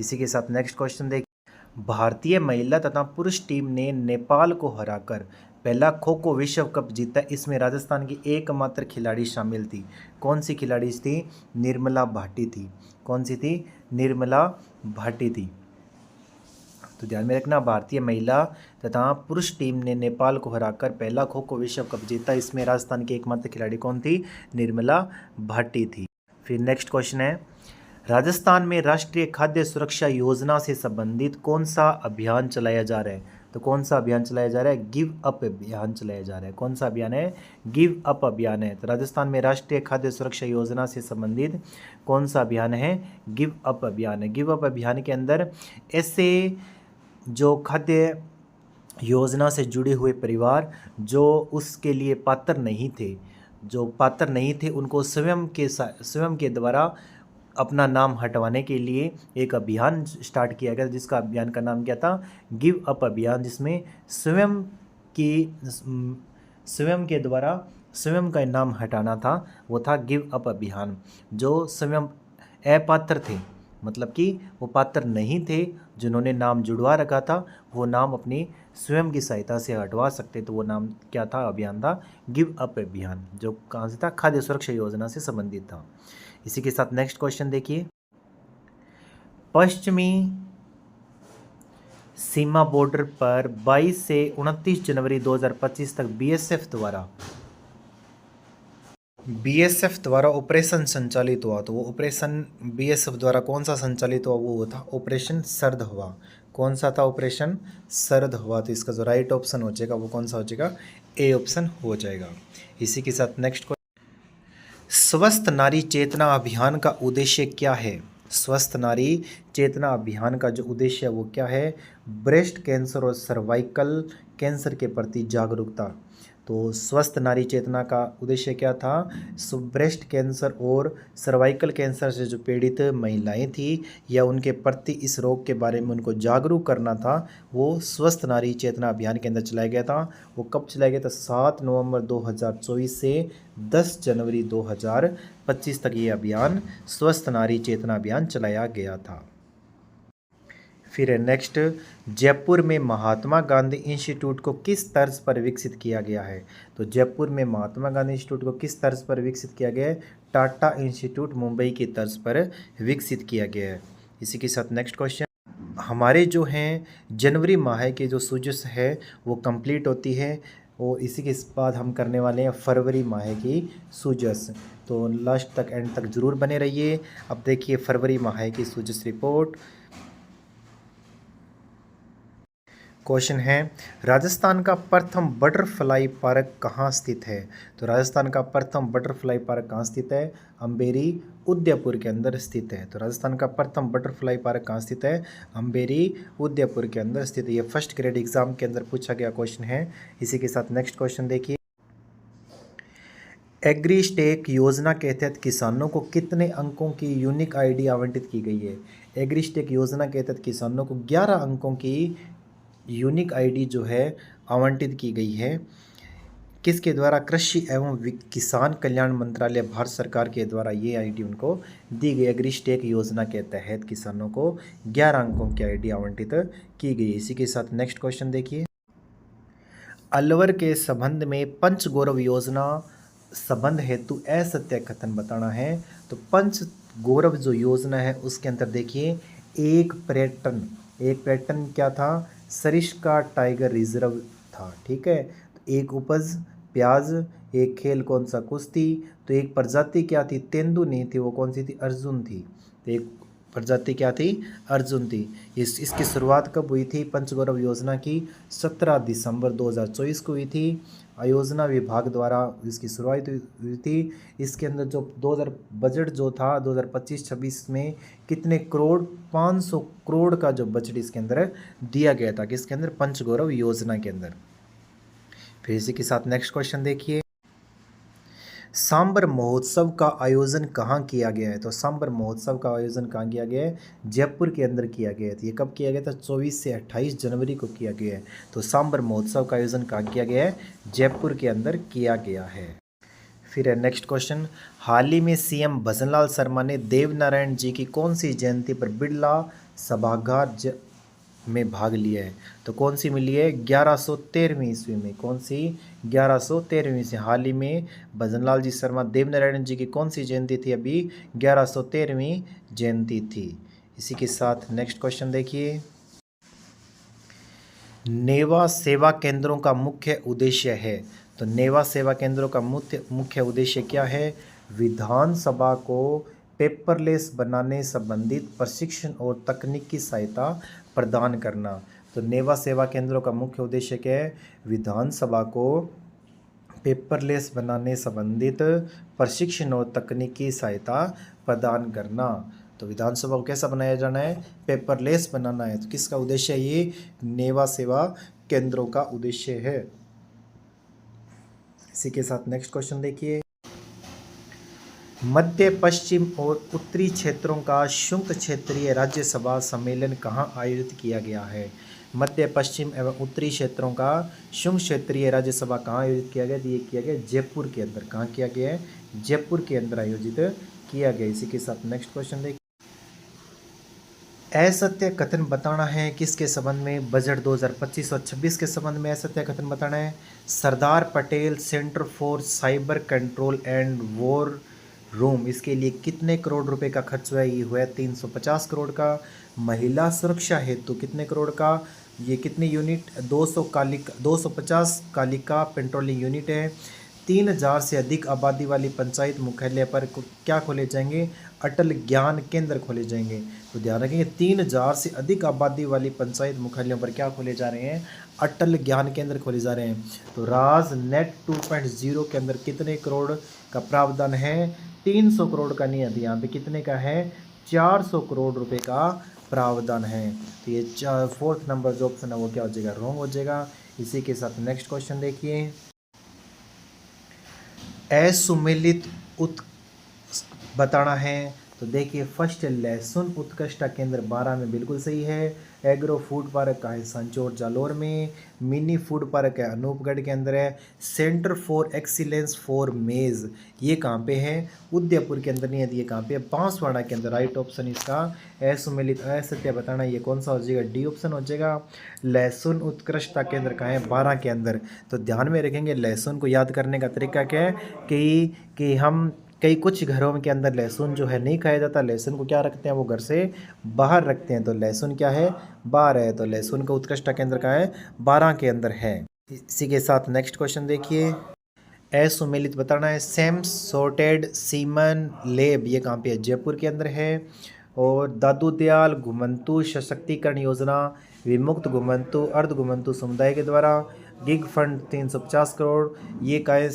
Speaker 1: इसी के साथ नेक्स्ट क्वेश्चन देखिए, भारतीय महिला तथा पुरुष टीम ने नेपाल को हराकर पहला खो खो विश्व कप जीता। इसमें राजस्थान की एकमात्र खिलाड़ी शामिल थी। कौन सी खिलाड़ी थी? निर्मला भाटी थी। कौन सी थी? निर्मला भाटी थी। तो ध्यान में रखना, भारतीय महिला तथा पुरुष टीम ने नेपाल को हराकर पहला खो खो विश्व कप जीता। इसमें राजस्थान की एकमात्र खिलाड़ी कौन थी? निर्मला भाटी थी। फिर नेक्स्ट क्वेश्चन है, राजस्थान में राष्ट्रीय खाद्य सुरक्षा योजना से संबंधित कौन सा अभियान चलाया जा रहा है? तो कौन सा अभियान चलाया जा रहा है? गिव अप अभियान चलाया जा रहा है। कौन सा अभियान है? गिव अप अभियान है। तो राजस्थान में राष्ट्रीय खाद्य सुरक्षा योजना से संबंधित कौन सा अभियान है? गिव अप अभियान है। गिव अप अभियान के अंदर ऐसे जो खाद्य योजना से जुड़े हुए परिवार जो उसके लिए पात्र नहीं थे, उनको स्वयं के द्वारा अपना नाम हटवाने के लिए एक अभियान स्टार्ट किया गया, जिसका अभियान का नाम क्या था? गिव अप अभियान, जिसमें स्वयं के द्वारा स्वयं का नाम हटाना था, वो था गिव अप अभियान। जो स्वयं अपात्र थे, मतलब कि वो पात्र नहीं थे, जिन्होंने नाम जुड़वा रखा था, वो नाम अपनी स्वयं की सहायता से हटवा सकते। तो वो नाम क्या था? अभियान था गिव अप अभियान, जो कहाँ से था? खाद्य सुरक्षा योजना से संबंधित था। इसी के साथ नेक्स्ट क्वेश्चन देखिए, पश्चिमी सीमा बॉर्डर पर 22 से 29 जनवरी 2025 तक बीएसएफ द्वारा ऑपरेशन संचालित हुआ। तो वो ऑपरेशन बीएसएफ द्वारा कौन सा संचालित हुआ? वो था ऑपरेशन शरद हवा। कौन सा था? ऑपरेशन शरद हवा। तो इसका जो राइट ऑप्शन हो जाएगा वो कौन सा हो जाएगा? ए ऑप्शन हो जाएगा। इसी के साथ नेक्स्ट क्वेश्चन, स्वस्थ नारी चेतना अभियान का उद्देश्य क्या है? स्वस्थ नारी चेतना अभियान का जो उद्देश्य है वो क्या है? ब्रेस्ट कैंसर और सर्वाइकल कैंसर के प्रति जागरूकता। तो स्वस्थ नारी चेतना का उद्देश्य क्या था? ब्रेस्ट कैंसर और सर्वाइकल कैंसर से जो पीड़ित महिलाएं थी या उनके प्रति इस रोग के बारे में उनको जागरूक करना था, वो स्वस्थ नारी चेतना अभियान के अंदर चलाया गया था। वो कब चलाया गया था? 7 नवंबर 2024 से 10 जनवरी 2025 तक ये अभियान स्वस्थ नारी चेतना अभियान चलाया गया था। फिर नेक्स्ट, जयपुर में महात्मा गांधी इंस्टीट्यूट को किस तर्ज पर विकसित किया गया है? तो जयपुर में महात्मा गांधी इंस्टीट्यूट को किस तर्ज पर विकसित किया गया है? टाटा इंस्टीट्यूट मुंबई की तर्ज पर विकसित किया गया है। इसी के साथ नेक्स्ट क्वेश्चन, हमारे जो हैं जनवरी माह की जो सूजस है वो कंप्लीट होती है, और इसी के बाद हम करने वाले हैं फरवरी माह की सूजस। तो लास्ट तक एंड तक ज़रूर बने रहिए। अब देखिए फरवरी माह की सूजस रिपोर्ट। क्वेश्चन है, राजस्थान का प्रथम बटरफ्लाई पार्क कहाँ स्थित है? तो राजस्थान का प्रथम बटरफ्लाई पार्क कहाँ स्थित है? अम्बेरी उदयपुर के अंदर स्थित है। तो राजस्थान का प्रथम बटरफ्लाई पार्क कहाँ स्थित है? अम्बेरी उदयपुर के अंदर स्थित है। ये फर्स्ट ग्रेड एग्जाम के अंदर पूछा गया क्वेश्चन है। इसी के साथ नेक्स्ट क्वेश्चन देखिए, एग्रीस्टेक योजना के तहत किसानों को कितने अंकों की यूनिक आईडी आवंटित की गई है? एग्रीस्टेक योजना के तहत किसानों को 11 अंकों की यूनिक आईडी जो है आवंटित की गई है। किसके द्वारा? कृषि एवं किसान कल्याण मंत्रालय भारत सरकार के द्वारा ये आईडी उनको दी गई। एग्रीस्टेक योजना के तहत किसानों को 11 अंकों की आईडी आवंटित की गई। इसी के साथ नेक्स्ट क्वेश्चन देखिए। अलवर के संबंध में पंच गौरव योजना संबंध हेतु असत्य कथन बताना है। तो पंच गौरव जो योजना है उसके अंदर देखिए, एक पर्यटन क्या था? सरिस्का टाइगर रिजर्व था। ठीक है, तो एक उपज प्याज, एक खेल कौन सा? कुश्ती। तो एक प्रजाति क्या थी? तेंदु नहीं थी, वो कौन सी थी? अर्जुन थी। तो एक प्रजाति क्या थी? अर्जुन थी। इसकी शुरुआत कब हुई थी पंचगौरव योजना की? 17 दिसंबर 2024 को हुई थी। आयोजना विभाग द्वारा इसकी शुरुआत हुई थी। इसके अंदर जो 2000 बजट जो था 2025-26 में कितने करोड़? 500 करोड़ का जो बजट इसके अंदर दिया गया था। किसके अंदर? पंचगौरव योजना के अंदर। फिर इसी के साथ नेक्स्ट क्वेश्चन देखिए। सांबर महोत्सव का आयोजन कहाँ किया गया है? तो सांबर महोत्सव का आयोजन कहाँ किया गया है? जयपुर के अंदर किया गया है। ये कब किया गया था? 24 से 28 जनवरी को किया गया है। तो सांबर महोत्सव का आयोजन कहाँ किया गया है? जयपुर के अंदर किया गया है। फिर है नेक्स्ट क्वेश्चन। हाल ही में सीएम भजनलाल शर्मा ने देवनारायण जी की कौन सी जयंती पर बिड़ला सभागार में भाग लिया है? तो कौन सी मिली है? 1113वीं ईस्वी में। कौन सी? 1113वीं से। हाल ही में भजनलाल जी शर्मा देवनारायण जी की कौन सी जयंती थी? अभी 1113वीं जयंती थी। इसी के साथ नेक्स्ट क्वेश्चन देखिए। नेवा सेवा केंद्रों का मुख्य उद्देश्य है। तो नेवा सेवा केंद्रों का मुख्य उद्देश्य क्या है? विधानसभा को पेपरलेस बनाने संबंधित प्रशिक्षण और तकनीकी सहायता प्रदान करना। तो नेवा सेवा केंद्रों का मुख्य उद्देश्य क्या है? विधानसभा को पेपरलेस बनाने संबंधित प्रशिक्षण और तकनीकी सहायता प्रदान करना। तो विधानसभा को कैसा बनाया जाना है? पेपरलेस बनाना है। तो किसका उद्देश्य है? ये नेवा सेवा केंद्रों का उद्देश्य है। इसी के साथ नेक्स्ट क्वेश्चन देखिए। मध्य पश्चिम और उत्तरी क्षेत्रों का संयुक्त क्षेत्रीय राज्यसभा सम्मेलन कहाँ आयोजित किया गया है? मध्य पश्चिम एवं उत्तरी क्षेत्रों का संयुक्त क्षेत्रीय राज्यसभा कहाँ आयोजित किया गया? ये किया गया जयपुर के अंदर। कहाँ किया गया है? जयपुर के अंदर आयोजित किया गया। इसी के साथ नेक्स्ट क्वेश्चन देखिए। असत्य कथन बताना है किसके संबंध में? बजट 2025 और 26 के संबंध में असत्य कथन बताना है। Sardar Patel centre for cyber control and war room, इसके लिए कितने करोड़ रुपए का खर्च हुआ? ये हुआ 350 करोड़ का। महिला सुरक्षा हेतु कितने करोड़ का? ये कितने यूनिट? 250 कालिका पेट्रोलिंग यूनिट है। 3000 से अधिक आबादी वाली पंचायत मुख्यालय पर क्या खोले जाएंगे? अटल ज्ञान केंद्र खोले जाएंगे। तो ध्यान रखेंगे 3000 से अधिक आबादी वाली पंचायत मुख्यालयों पर क्या खोले जा रहे हैं? अटल ज्ञान केंद्र खोले जा रहे हैं। तो राज नेट 2.0 के अंदर कितने करोड़ का प्रावधान है? 300 करोड़ का नहीं है, यहाँ पे कितने का है? 400 करोड़ रुपए का प्रावधान है। तो ये 4th नंबर जो ऑप्शन है वो क्या हो जाएगा? रॉन्ग हो जाएगा। इसी के साथ नेक्स्ट क्वेश्चन देखिए। असुमेलित बताना है। तो देखिए फर्स्ट लहसुन उत्कृष्टता केंद्र 12 में बिल्कुल सही है। एग्रो फूड पार्क का है संचोर जालोर में। मिनी फूड पार्क है अनूपगढ़ के अंदर है। सेंटर फॉर एक्सीलेंस फॉर मेज ये कहाँ पे है? उदयपुर के अंदर नहीं है, ये कहाँ पे है? बांसवाड़ा के अंदर। राइट ऑप्शन इसका असुमेलित असत्य बताना ये कौन सा हो जाएगा? डी ऑप्शन हो जाएगा। लहसुन उत्कृष्टता केंद्र कहाँ है? 12 के अंदर। तो ध्यान में रखेंगे लहसुन को याद करने का तरीका क्या है कि हम कुछ घरों के अंदर लहसुन जो है नहीं खाया जाता। लहसुन को क्या रखते हैं? वो घर से बाहर रखते हैं। तो लहसुन क्या है? बाहर है। तो लहसुन का उत्कृष्टता केंद्र कहाँ है? 12 के अंदर है। इसी के साथ नेक्स्ट क्वेश्चन देखिए। असुमेलित बताना है। सेम सॉर्टेड सीमन लेब ये कहाँ पे है? जयपुर के अंदर है। और दादू दयाल घुमंतु सशक्तिकरण योजना विमुक्त घुमंतु अर्ध घुमंतु समुदाय के द्वारा। गिग फंड 350 करोड़ ये का है।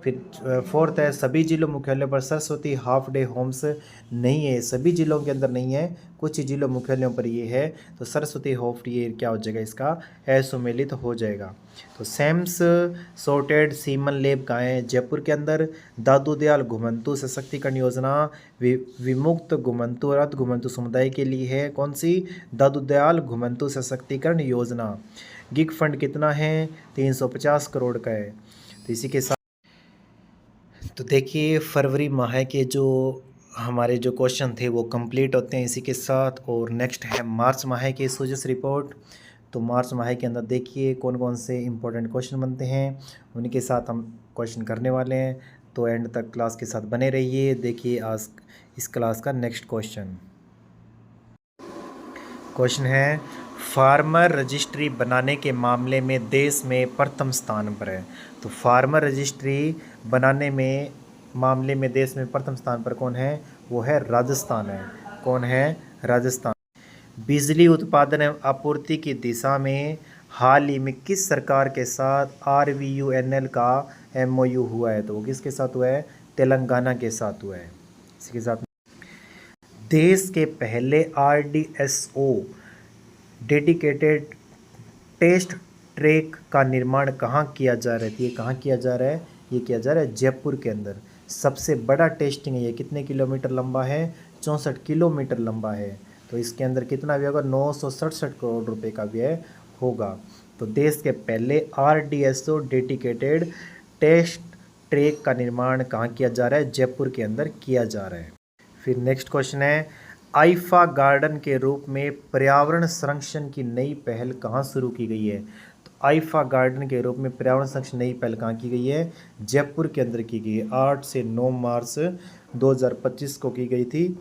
Speaker 1: फिर 4th है सभी जिलों मुख्यालयों पर सरस्वती हाफ डे होम्स नहीं है। सभी जिलों के अंदर नहीं है, कुछ ही जिलों मुख्यालयों पर ये है। तो सरस्वती हाफ ये क्या हो जाएगा? इसका असुमेलित हो जाएगा। तो सेम्स सॉर्टेड सीमन लेब कहाँ है? जयपुर के अंदर। दादू दयाल घुमंतु सशक्तिकरण योजना विमुक्त घुमंतु और अर्ध घुमंतु समुदाय के लिए है। कौन सी? दादू दयाल घुमंतु सशक्तिकरण योजना। गिग फंड कितना है? 350 करोड़ का है। तो इसी के साथ तो देखिए फरवरी माह के जो हमारे जो क्वेश्चन थे वो कंप्लीट होते हैं इसी के साथ। और नेक्स्ट है मार्च माह की सोजस रिपोर्ट। तो मार्च माह के अंदर देखिए कौन कौन से इंपॉर्टेंट क्वेश्चन बनते हैं, उन्हीं के साथ हम क्वेश्चन करने वाले हैं। तो एंड तक क्लास के साथ बने रहिए। देखिए आज इस क्लास का नेक्स्ट क्वेश्चन है फार्मर रजिस्ट्री बनाने के मामले में देश में प्रथम स्थान पर है। तो फार्मर रजिस्ट्री बनाने में मामले में देश में प्रथम स्थान पर कौन है? वो है राजस्थान है। कौन है? राजस्थान। बिजली उत्पादन एवं आपूर्ति की दिशा में हाल ही में किस सरकार के साथ RVUNL का MOU हुआ है? तो वो किसके साथ हुआ है? तेलंगाना के साथ हुआ है। इसी के साथ देश के पहले RDSO डेडिकेटेड टेस्ट ट्रैक का निर्माण कहाँ किया जा रहा है? ये कहाँ किया जा रहा है? ये किया जा रहा है जयपुर के अंदर। सबसे बड़ा टेस्टिंग है ये। कितने किलोमीटर लंबा है? 64 किलोमीटर लंबा है। तो इसके अंदर कितना व्यय होगा? 967 करोड़ रुपए का व्यय होगा। तो देश के पहले RDSO डेडिकेटेड टेस्ट ट्रैक का निर्माण कहाँ किया जा रहा है? जयपुर के अंदर किया जा रहा है। फिर नेक्स्ट क्वेश्चन है आईफा गार्डन के रूप में पर्यावरण संरक्षण की नई पहल कहाँ शुरू की गई है? तो आईफा गार्डन के रूप में पर्यावरण संरक्षण नई पहल कहाँ की गई है? जयपुर के अंदर की गई है। 8 से 9 मार्च 2025 को की गई थी।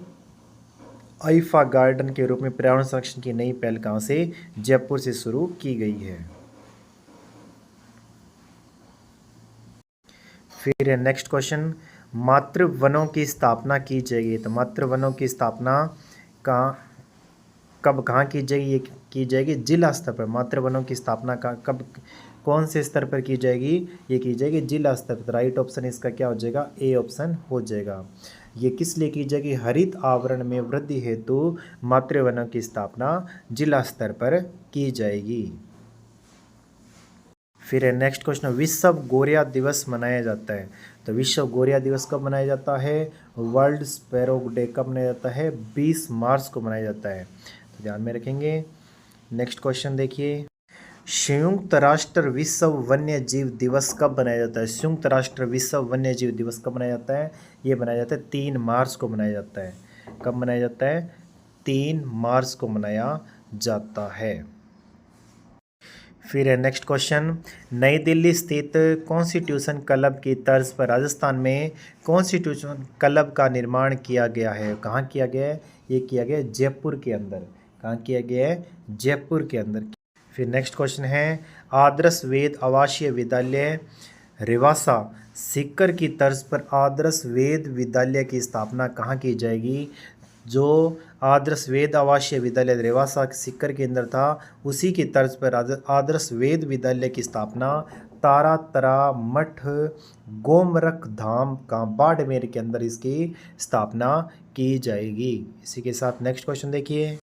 Speaker 1: आईफा गार्डन के रूप में पर्यावरण संरक्षण की नई पहल कहाँ से? जयपुर से शुरू की गई है। फिर नेक्स्ट क्वेश्चन मातृ वनों की स्थापना की जाएगी। तो मातृ वनों की स्थापना कब कहाँ की जाएगी? ये की जाएगी जिला स्तर पर। मातृ वनों की स्थापना का कब कौन से स्तर पर की जाएगी? ये की जाएगी जिला स्तर पर। राइट ऑप्शन इसका क्या हो जाएगा? ए ऑप्शन हो जाएगा। ये किस लिए की जाएगी? हरित आवरण में वृद्धि हेतु मातृ वनों की स्थापना जिला स्तर पर की जाएगी। फिर नेक्स्ट क्वेश्चन विश्व गोरिया दिवस मनाया जाता है। तो विश्व गोरिया दिवस कब मनाया जाता है? वर्ल्ड स्पैरो डे कब मनाया जाता है? 20 मार्च को मनाया जाता है। तो ध्यान में रखेंगे। नेक्स्ट क्वेश्चन देखिए संयुक्त राष्ट्र विश्व वन्य जीव दिवस कब मनाया जाता है? संयुक्त राष्ट्र विश्व वन्य जीव दिवस कब मनाया जाता है? ये मनाया जाता है 3 मार्च को मनाया जाता है। कब मनाया जाता है? 3 मार्च को मनाया जाता है। फिर है नेक्स्ट क्वेश्चन नई दिल्ली स्थित कॉन्स्टिट्यूशन क्लब की तर्ज पर राजस्थान में कॉन्स्टिट्यूशन क्लब का निर्माण किया गया है। कहाँ किया गया है? ये किया गया है जयपुर के अंदर। कहाँ किया गया है? जयपुर के अंदर। फिर नेक्स्ट क्वेश्चन है आदर्श वेद आवासीय विद्यालय रेवासा सीकर की तर्ज पर आदर्श वेद विद्यालय की स्थापना कहाँ की जाएगी? जो आदर्श वेद आवासीय विद्यालय रेवासा सीकर के अंदर था उसी की तर्ज पर आदर्श वेद विद्यालय की स्थापना तारा तरा मठ गोमरख धाम का बाड़मेर के अंदर इसकी स्थापना की जाएगी। इसी के साथ नेक्स्ट क्वेश्चन देखिए।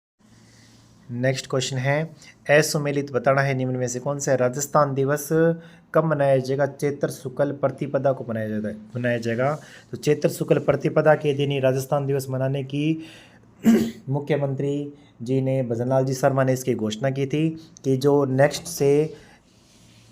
Speaker 1: नेक्स्ट क्वेश्चन है असुमेलित बताना है निम्न में से कौन सा है? राजस्थान दिवस कब मनाया जाएगा? चैत्र शुक्ल प्रतिपदा को मनाया जाएगा। तो चैत्र शुक्ल प्रतिपदा के दिन ही राजस्थान दिवस मनाने की मुख्यमंत्री जी ने भजनलाल जी शर्मा ने इसकी घोषणा की थी कि जो नेक्स्ट से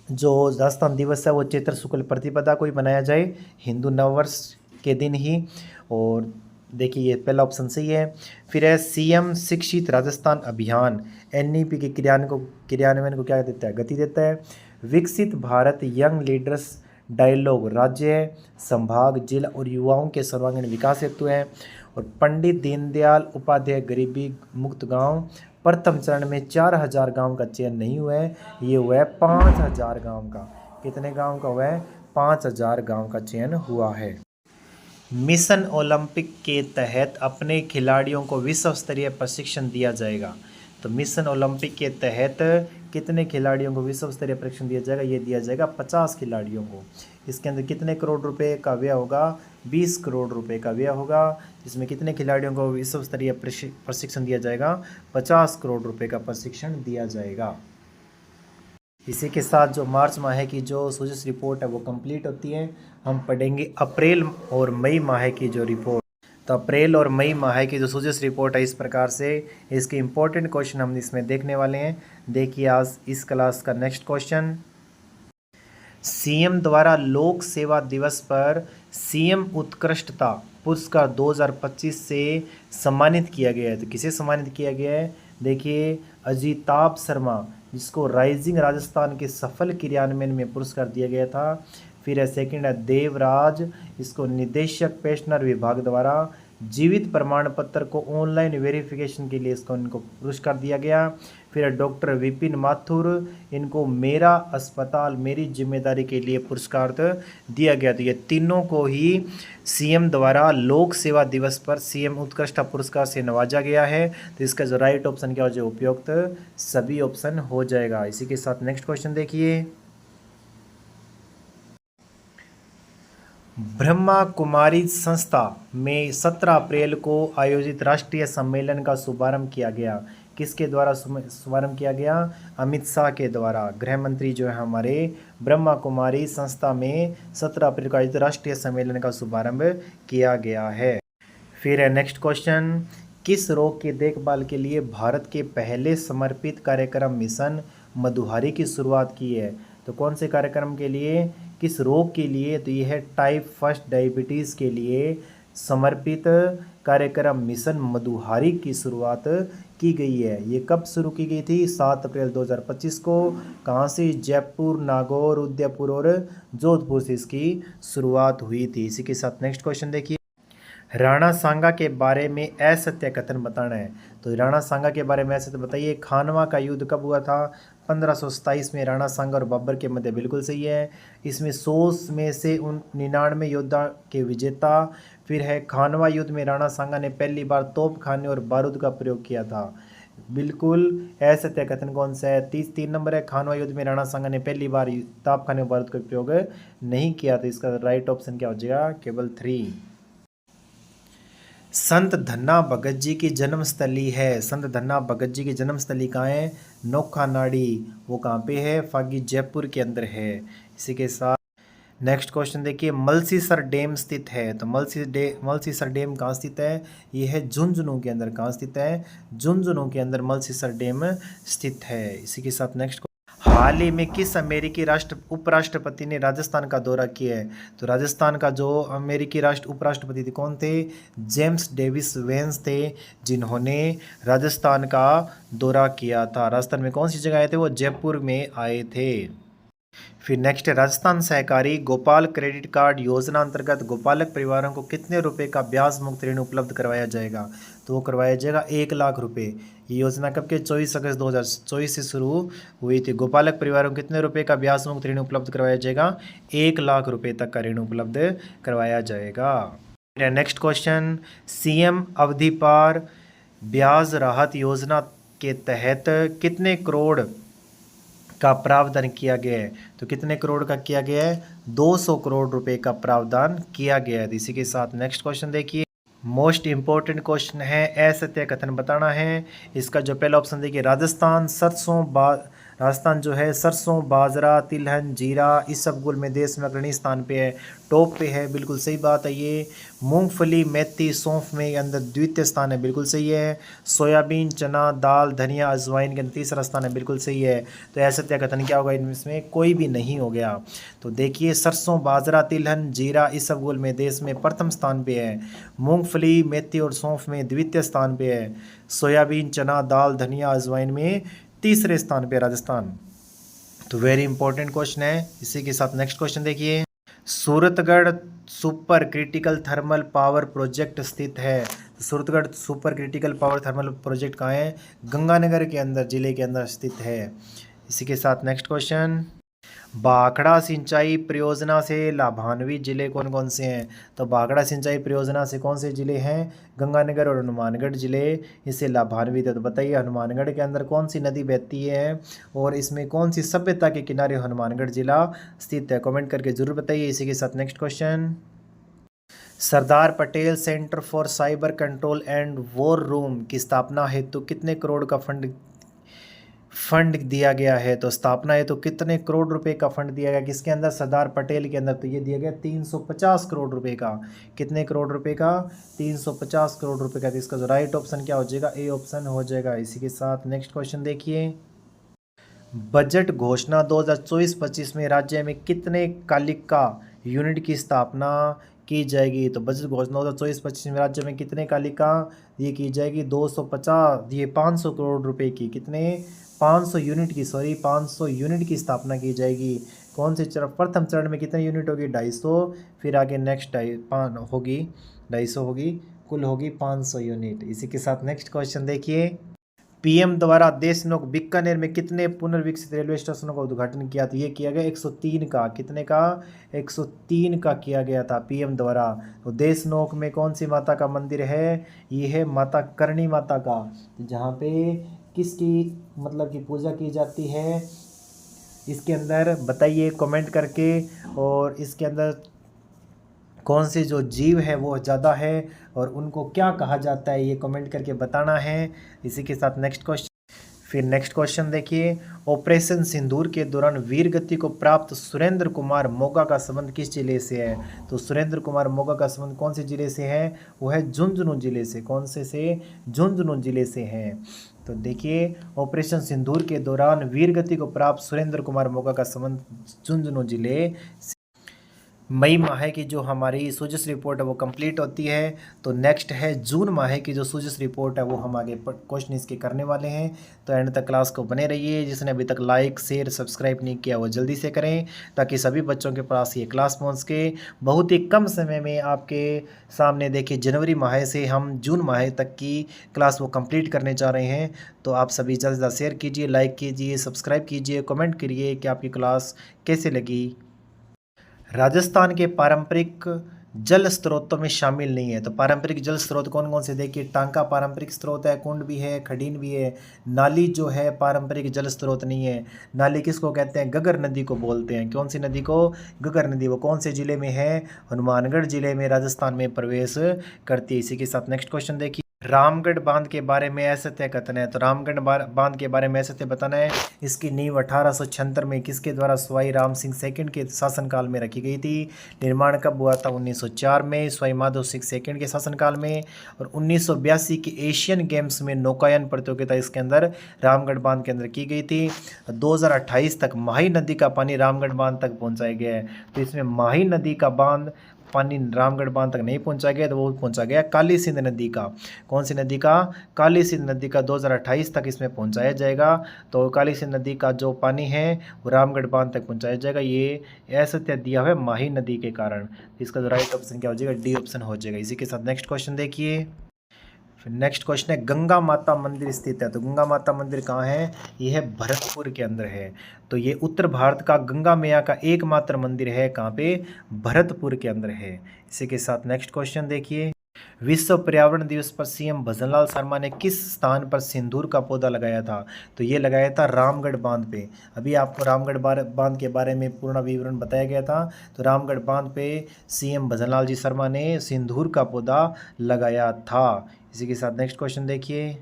Speaker 1: जो राजस्थान दिवस है वो चैत्र शुक्ल प्रतिपदा को ही मनाया जाए, हिंदू नववर्ष के दिन ही। और देखिए ये पहला ऑप्शन सही है। फिर है CM शिक्षित राजस्थान अभियान NEP के क्रियान्वयन को क्या देता है? गति देता है। विकसित भारत यंग लीडर्स डायलॉग राज्य संभाग जिला और युवाओं के सर्वांगीण विकास हेतु है। और पंडित दीनदयाल उपाध्याय गरीबी मुक्त गांव प्रथम चरण में 4000 गांव का चयन नहीं हुआ है, ये हुआ है 5000 गांव का। कितने गांव का हुआ है? 5000 गांव का चयन हुआ है। मिशन ओलंपिक के तहत अपने खिलाड़ियों को विश्व स्तरीय प्रशिक्षण दिया जाएगा। तो मिशन ओलंपिक के तहत कितने खिलाड़ियों को विश्व स्तरीय प्रशिक्षण दिया जाएगा? ये दिया जाएगा 50 खिलाड़ियों को। इसके अंदर कितने करोड़ रुपए का व्यय होगा? 20 करोड़ रुपए का व्यय होगा। इसमें कितने खिलाड़ियों को विश्व स्तरीय प्रशिक्षण दिया जाएगा? 50 करोड़ रुपए का प्रशिक्षण दिया जाएगा। इसी के साथ जो मार्च माह की जो सोजस रिपोर्ट है वो कंप्लीट होती है। हम पढ़ेंगे अप्रैल और मई माह की जो रिपोर्ट। तो अप्रैल और मई माह की जो सोजस रिपोर्ट है इस प्रकार से इसके इंपॉर्टेंट क्वेश्चन हम इसमें देखने वाले हैं। देखिए आज इस क्लास का नेक्स्ट क्वेश्चन सीएम द्वारा लोक सेवा दिवस पर सीएम उत्कृष्टता पुरस्कार 2025 से सम्मानित किया गया है। तो किसे सम्मानित किया गया है? देखिए, अजिताभ शर्मा, जिसको राइजिंग राजस्थान के सफल क्रियान्वयन में पुरस्कार दिया गया था। फिर है सेकंड है देवराज, इसको निदेशक पेंशनर विभाग द्वारा जीवित प्रमाण पत्र को ऑनलाइन वेरिफिकेशन के लिए इनको पुरस्कार दिया गया। फिर डॉक्टर विपिन माथुर, इनको मेरा अस्पताल मेरी जिम्मेदारी के लिए पुरस्कार दिया गया। तो ये तीनों को ही सीएम द्वारा लोक सेवा दिवस पर सीएम उत्कृष्टता पुरस्कार से नवाजा गया है। तो इसका जो राइट ऑप्शन क्या हो जाए? उपयुक्त सभी ऑप्शन हो जाएगा। इसी के साथ नेक्स्ट क्वेश्चन देखिए, ब्रह्मा कुमारी संस्था में 17 अप्रैल को आयोजित राष्ट्रीय सम्मेलन का शुभारंभ किया गया। किसके द्वारा शुभारंभ किया गया? अमित शाह के द्वारा। गृह मंत्री जो है हमारे, ब्रह्मा कुमारी संस्था में 17 अप्रैल को आयोजित राष्ट्रीय सम्मेलन का शुभारंभ किया गया है। फिर है नेक्स्ट क्वेश्चन, किस रोग की देखभाल के लिए भारत के पहले समर्पित कार्यक्रम मिशन मधुहारी की शुरुआत की है? तो कौन से कार्यक्रम के लिए, किस रोग के लिए? तो ये है टाइप फर्स्ट डायबिटीज़ के लिए समर्पित कार्यक्रम मिशन मधुहारी की शुरुआत की गई है। ये कब शुरू की गई थी? 7 अप्रैल 2025 को। कहाँ से? जयपुर, नागौर, उदयपुर और जोधपुर से इसकी शुरुआत हुई थी। इसी के साथ नेक्स्ट क्वेश्चन देखिए, राणा सांगा के बारे में असत्य कथन बताना है। तो राणा सांगा के बारे में असत्य बताइए। खानवा का युद्ध कब हुआ था? 1527 में राणा सांगा और बाबर के मध्य। बिल्कुल सही है। इसमें 100 में से 99 योद्धा के विजेता। फिर है खानवा युद्ध में राणा सांगा ने पहली बार तोप खाने और बारूद का प्रयोग किया था। बिल्कुल असत्य कथन कौन सा है? 3 नंबर है, खानवा युद्ध में राणा सांगा ने पहली बार तोप खाने और बारूद का प्रयोग नहीं किया। तो इसका राइट ऑप्शन क्या हो जाएगा? केवल 3। संत धन्ना भगत जी की जन्मस्थली है। संत धन्ना भगत जी की जन्मस्थली कहाँ है? नोखा नाड़ी। वो कहाँ पे है? फागी जयपुर के अंदर है। इसी के साथ नेक्स्ट क्वेश्चन देखिए, मलसीसर डैम स्थित है। तो मलसीसर डैम कहाँ स्थित है? ये है झुंझुनू के अंदर। कहाँ स्थित है? झुंझुनू के अंदर मलसीसर डैम स्थित है। इसी के साथ नेक्स्ट, हाल ही में किस अमेरिकी उपराष्ट्रपति ने राजस्थान का दौरा किया है? तो राजस्थान का जो अमेरिकी उपराष्ट्रपति थे कौन थे? जेम्स डेविस वेंस थे, जिन्होंने राजस्थान का दौरा किया था। राजस्थान में कौन सी जगह आए थे? वो जयपुर में आए थे। फिर नेक्स्ट है, राजस्थान सहकारी गोपाल क्रेडिट कार्ड योजना अंतर्गत गोपालक परिवारों को कितने रुपए का ब्याज मुक्त ऋण उपलब्ध करवाया जाएगा? तो वो करवाया जाएगा 1 लाख रुपए। ये योजना कब के? 24 अगस्त 2024 से शुरू हुई थी। गोपालक परिवारों को कितने रुपए का ब्याज मुक्त ऋण उपलब्ध करवाया जाएगा? 1 लाख रुपए तक का ऋण उपलब्ध करवाया जाएगा। नेक्स्ट क्वेश्चन, सीएम अवधि पार ब्याज राहत योजना के तहत कितने करोड़ का प्रावधान किया गया है? तो कितने करोड़ का किया गया है? 200 करोड़ रुपए का प्रावधान किया गया है। इसी के साथ नेक्स्ट क्वेश्चन देखिए, मोस्ट इंपॉर्टेंट क्वेश्चन है, असत्य कथन बताना है। इसका जो पहला ऑप्शन देखिए, राजस्थान जो है सरसों, बाजरा, तिलहन, जीरा, इसबगोल में देश में अग्रणी स्थान पे है, टॉप पे है। बिल्कुल सही बात है ये। मूंगफली, मेथी, सौंफ में अंदर द्वितीय स्थान है। बिल्कुल सही है। सोयाबीन, चना, दाल, धनिया, अजवाइन के अंदर तीसरा स्थान है। बिल्कुल सही है। तो असत्य कथन क्या होगा? इनमें कोई भी नहीं हो गया। तो देखिए, सरसों, बाजरा, तिलहन, जीरा, इसबगोल में देश में प्रथम स्थान पे है। मूंगफली, मेथी और सौंफ में द्वितीय स्थान पे है। सोयाबीन, चना, दाल, धनिया, अजवाइन में तीसरे स्थान पे राजस्थान। तो वेरी इंपॉर्टेंट क्वेश्चन है। इसी के साथ नेक्स्ट क्वेश्चन देखिए, Suratgarh super critical thermal power project स्थित है। Suratgarh super critical power thermal project कहाँ है? गंगानगर के अंदर, जिले के अंदर स्थित है। इसी के साथ नेक्स्ट क्वेश्चन, भाखड़ा सिंचाई परियोजना से लाभान्वित जिले कौन कौन से हैं? तो भाखड़ा सिंचाई परियोजना से कौन से जिले हैं? गंगानगर और हनुमानगढ़ जिले इससे लाभान्वित है। तो बताइए, हनुमानगढ़ के अंदर कौन सी नदी बहती है और इसमें कौन सी सभ्यता के किनारे हनुमानगढ़ जिला स्थित है? कमेंट करके जरूर बताइए। इसी के साथ next question, Sardar Patel centre for cyber control and war room की स्थापना हेतु कितने करोड़ का फंड दिया गया है? तो स्थापना है तो कितने करोड़ रुपए का फंड दिया गया? किसके अंदर? सरदार पटेल के अंदर। तो ये दिया गया 350 करोड़ रुपए का। कितने करोड़ रुपए का? 350 करोड़ रुपए का। तो इसका जो राइट ऑप्शन क्या हो जाएगा? ए ऑप्शन हो जाएगा। इसी के साथ नेक्स्ट क्वेश्चन देखिए, बजट घोषणा 2024-25 में राज्य में कितने कालिका यूनिट की स्थापना की जाएगी? तो बजट घोषणा 2024-25 में राज्य में कितने कालिका ये की जाएगी? 250, ये 500 करोड़ रुपए की, कितने 500 यूनिट की, सॉरी 500 यूनिट की स्थापना की जाएगी। कौन से चरण, प्रथम चरण में कितने यूनिट होगी? 250, फिर आगे नेक्स्ट होगी 250 होगी, कुल होगी 500 यूनिट। इसी के साथ नेक्स्ट क्वेश्चन देखिए, पीएम द्वारा देशनोक बीकानेर में कितने पुनर्विकसित रेलवे स्टेशनों का उद्घाटन किया? तो ये किया गया 103 का, कितने का? 103 का किया गया था पीएम द्वारा। तो देशनोक में कौन सी माता का मंदिर है? ये है माता करणी माता का, जहाँ पे किसकी मतलब की पूजा की जाती है? इसके अंदर बताइए कमेंट करके, और इसके अंदर कौन से जो जीव है वो ज़्यादा है और उनको क्या कहा जाता है, ये कमेंट करके बताना है। इसी के साथ नेक्स्ट क्वेश्चन, फिर नेक्स्ट क्वेश्चन देखिए, ऑपरेशन सिंदूर के दौरान वीर गति को प्राप्त सुरेंद्र कुमार मोगा का संबंध किस जिले से है? तो सुरेंद्र कुमार मोगा का संबंध कौन से जिले से है? वो है झुंझुनू जिले से। कौन से झुंझुनू जिले से है। तो देखिए, ऑपरेशन सिंदूर के दौरान वीर गति को प्राप्त सुरेंद्र कुमार मोगा का संबंध झुंझुनू जिले। मई माह की जो हमारी सूजस रिपोर्ट है वो कंप्लीट होती है, तो नेक्स्ट है जून माह की जो सूजस रिपोर्ट है वो हम आगे क्वेश्चन इसके करने वाले हैं। तो एंड तक क्लास को बने रहिए। जिसने अभी तक लाइक शेयर सब्सक्राइब नहीं किया वो जल्दी से करें, ताकि सभी बच्चों के पास ये क्लास पहुंच सके बहुत ही कम समय में आपके सामने। देखिए, जनवरी माह से हम जून माह तक की क्लास वो कंप्लीट करने जा रहे हैं। तो आप सभी ज़्यादा से ज़्यादा शेयर कीजिए, लाइक कीजिए, सब्सक्राइब कीजिए, कमेंट करिए कि आपकी क्लास कैसे लगी। राजस्थान के पारंपरिक जल स्रोतों में शामिल नहीं है। तो पारंपरिक जल स्रोत कौन कौन से? देखिए, टांका पारंपरिक स्रोत है, कुंड भी है, खडीन भी है। नाली जो है पारंपरिक जल स्रोत नहीं है। नाली किसको कहते हैं? गगर नदी को बोलते हैं। कौन सी नदी को? गगर नदी। वो कौन से जिले में है? हनुमानगढ़ जिले में राजस्थान में प्रवेश करती है। इसी के साथ नेक्स्ट क्वेश्चन देखिए, रामगढ़ बांध के बारे में असत्य कथन है। तो रामगढ़ बांध के बारे में असत्य बताना है। इसकी नींव 1876 में किसके द्वारा? सवाई राम सिंह सेकंड के शासनकाल में रखी गई थी। निर्माण कब हुआ था? 1904 में सवाई माधो सिंह सेकंड के शासनकाल में। और 1982 के एशियन गेम्स में नौकायन प्रतियोगिता इसके अंदर रामगढ़ बांध के अंदर की गई थी। 2028 तक माही नदी का पानी रामगढ़ बांध तक पहुँचाया गया है। तो इसमें माही नदी का पानी रामगढ़ बांध तक नहीं पहुंचा गया, तो वो पहुंचा गया काली सिंध नदी का। कौन सी नदी का? काली सिंध नदी का 2028 तक इसमें पहुंचाया जाएगा। तो काली सिंध नदी का जो पानी है वो रामगढ़ बांध तक पहुंचाया जाएगा। ये ऐसा दिया हुआ है माही नदी के कारण। इसका जो राइट ऑप्शन क्या हो जाएगा? डी ऑप्शन हो जाएगा। इसी के साथ नेक्स्ट क्वेश्चन देखिए, फिर नेक्स्ट क्वेश्चन है, गंगा माता मंदिर स्थित है। तो गंगा माता मंदिर कहाँ है? ये है भरतपुर के अंदर है। तो ये उत्तर भारत का गंगा मैया का एकमात्र मंदिर है। कहाँ पे? भरतपुर के अंदर है। इसी के साथ नेक्स्ट क्वेश्चन देखिए, विश्व पर्यावरण दिवस पर सीएम भजनलाल शर्मा ने किस स्थान पर सिंदूर का पौधा लगाया था? तो ये लगाया था रामगढ़ बांध पे। अभी आपको रामगढ़ बांध के बारे में पूर्ण विवरण बताया गया था। तो रामगढ़ बांध पे सीएम भजनलाल जी शर्मा ने सिंदूर का पौधा लगाया था। इसी के साथ नेक्स्ट क्वेश्चन देखिए,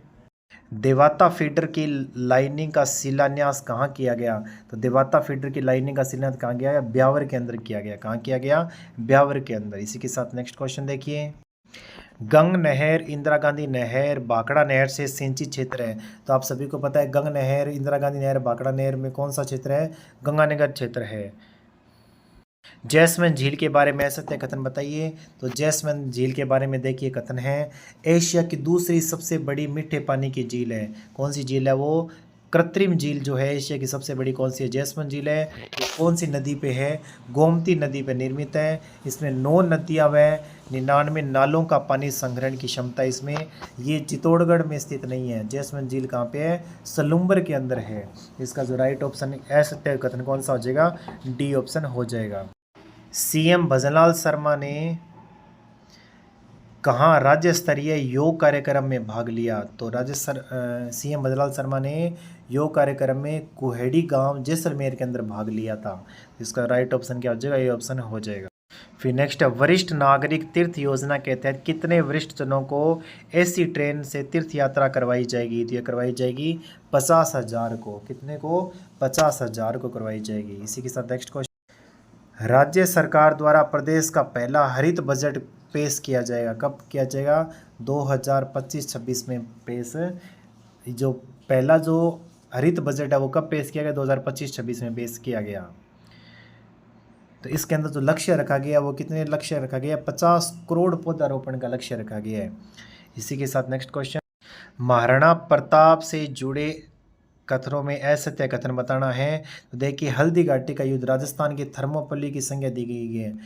Speaker 1: देवाता फीडर की लाइनिंग का शिलान्यास कहाँ किया गया? तो देवाता फीडर की लाइनिंग का शिलान्यास कहाँ किया गया? ब्यावर के अंदर किया गया। कहाँ किया गया? ब्यावर के अंदर। इसी के साथ नेक्स्ट क्वेश्चन देखिए, गंग नहर इंदिरा गांधी नहर भाखड़ा नहर से सिंचित क्षेत्र है। तो आप सभी को पता है गंग नहर इंदिरा गांधी नहर भाखड़ा नहर में कौन सा क्षेत्र है? गंगानगर क्षेत्र है। जैसमंद झील के बारे में सत्य कथन बताइए। तो जैसमंद झील के बारे में देखिए, कथन है, एशिया की दूसरी सबसे बड़ी मीठे पानी की झील है। कौन सी झील है वो? कृत्रिम झील जो है एशिया की सबसे बड़ी कौन सी है? जैसमंद झील है। ये कौन सी नदी पे है? गोमती नदी पे निर्मित है। इसमें 9 नदियाँ व 99 नालों का पानी संग्रहण की क्षमता इसमें। ये चित्तौड़गढ़ में स्थित नहीं है। जैसमंद झील कहाँ पे है? सलुम्बर के अंदर है। इसका जो राइट ऑप्शन असत्य कथन कौन सा हो जाएगा? डी ऑप्शन हो जाएगा। सीएम भजनलाल शर्मा ने कहाँ राज्य स्तरीय योग कार्यक्रम में भाग लिया? तो सीएम भजनलाल शर्मा ने योग कार्यक्रम में कुहेड़ी गांव जैसलमेर के अंदर भाग लिया था। इसका राइट ऑप्शन क्या हो जाएगा? ये ऑप्शन हो जाएगा। फिर नेक्स्ट है, वरिष्ठ नागरिक तीर्थ योजना के तहत कितने वरिष्ठ जनों को एसी ट्रेन से तीर्थ यात्रा करवाई जाएगी? तो ये करवाई जाएगी 50,000 को। कितने को? 50,000 को करवाई जाएगी। इसी के साथ नेक्स्ट क्वेश्चन, राज्य सरकार द्वारा प्रदेश का पहला हरित बजट पेश किया जाएगा। कब किया जाएगा? 2025-26 में पेश। जो पहला जो हरित बजट है वो कब पेश किया गया? 2025-26 में पेश किया गया। तो इसके अंदर जो लक्ष्य रखा गया वो कितने लक्ष्य रखा गया? 50 करोड़ पौधारोपण का लक्ष्य रखा गया है। इसी के साथ नेक्स्ट क्वेश्चन, महाराणा प्रताप से जुड़े कथनों में असत्य कथन बताना है। तो देखिए, हल्दी घाटी का युद्ध राजस्थान की थर्मोपल्ली की संज्ञा दी गई है।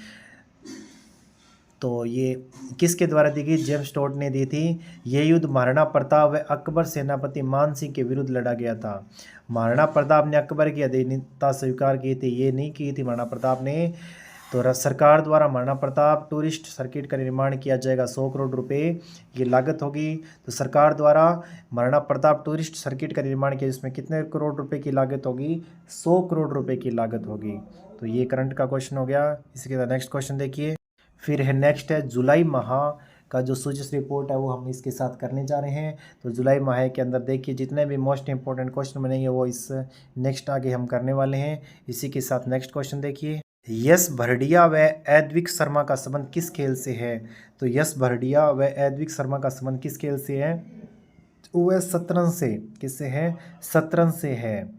Speaker 1: तो ये किसके द्वारा दी गई? जेम्स टोड ने दी थी। ये युद्ध महाराणा प्रताप व अकबर सेनापति मान सिंह के विरुद्ध लड़ा गया था। महाराणा प्रताप ने अकबर की अधीनता स्वीकार की थी, ये नहीं की थी महाराणा प्रताप ने। तो सरकार द्वारा महाराणा प्रताप टूरिस्ट सर्किट का निर्माण किया जाएगा, 100 करोड़ रुपए की लागत होगी। तो सरकार द्वारा महाराणा प्रताप टूरिस्ट सर्किट का निर्माण किया, जिसमें कितने करोड़ रुपए की लागत होगी? 100 करोड़ रुपए की लागत होगी। तो ये करंट का क्वेश्चन हो गया। इसके बाद नेक्स्ट क्वेश्चन देखिए, फिर है नेक्स्ट है जुलाई माह का जो सूचस रिपोर्ट है वो हम इसके साथ करने जा रहे हैं। तो जुलाई माह के अंदर देखिए जितने भी मोस्ट इंपॉर्टेंट क्वेश्चन बनेंगे वो इस नेक्स्ट आगे हम करने वाले हैं। इसी के साथ नेक्स्ट क्वेश्चन देखिए, यश भरडिया व एद्विक शर्मा का संबंध किस खेल से है? तो यश भरडिया व एद्विक शर्मा का संबंध किस खेल से है? वह शतरंज से। किससे है? शतरंज से है।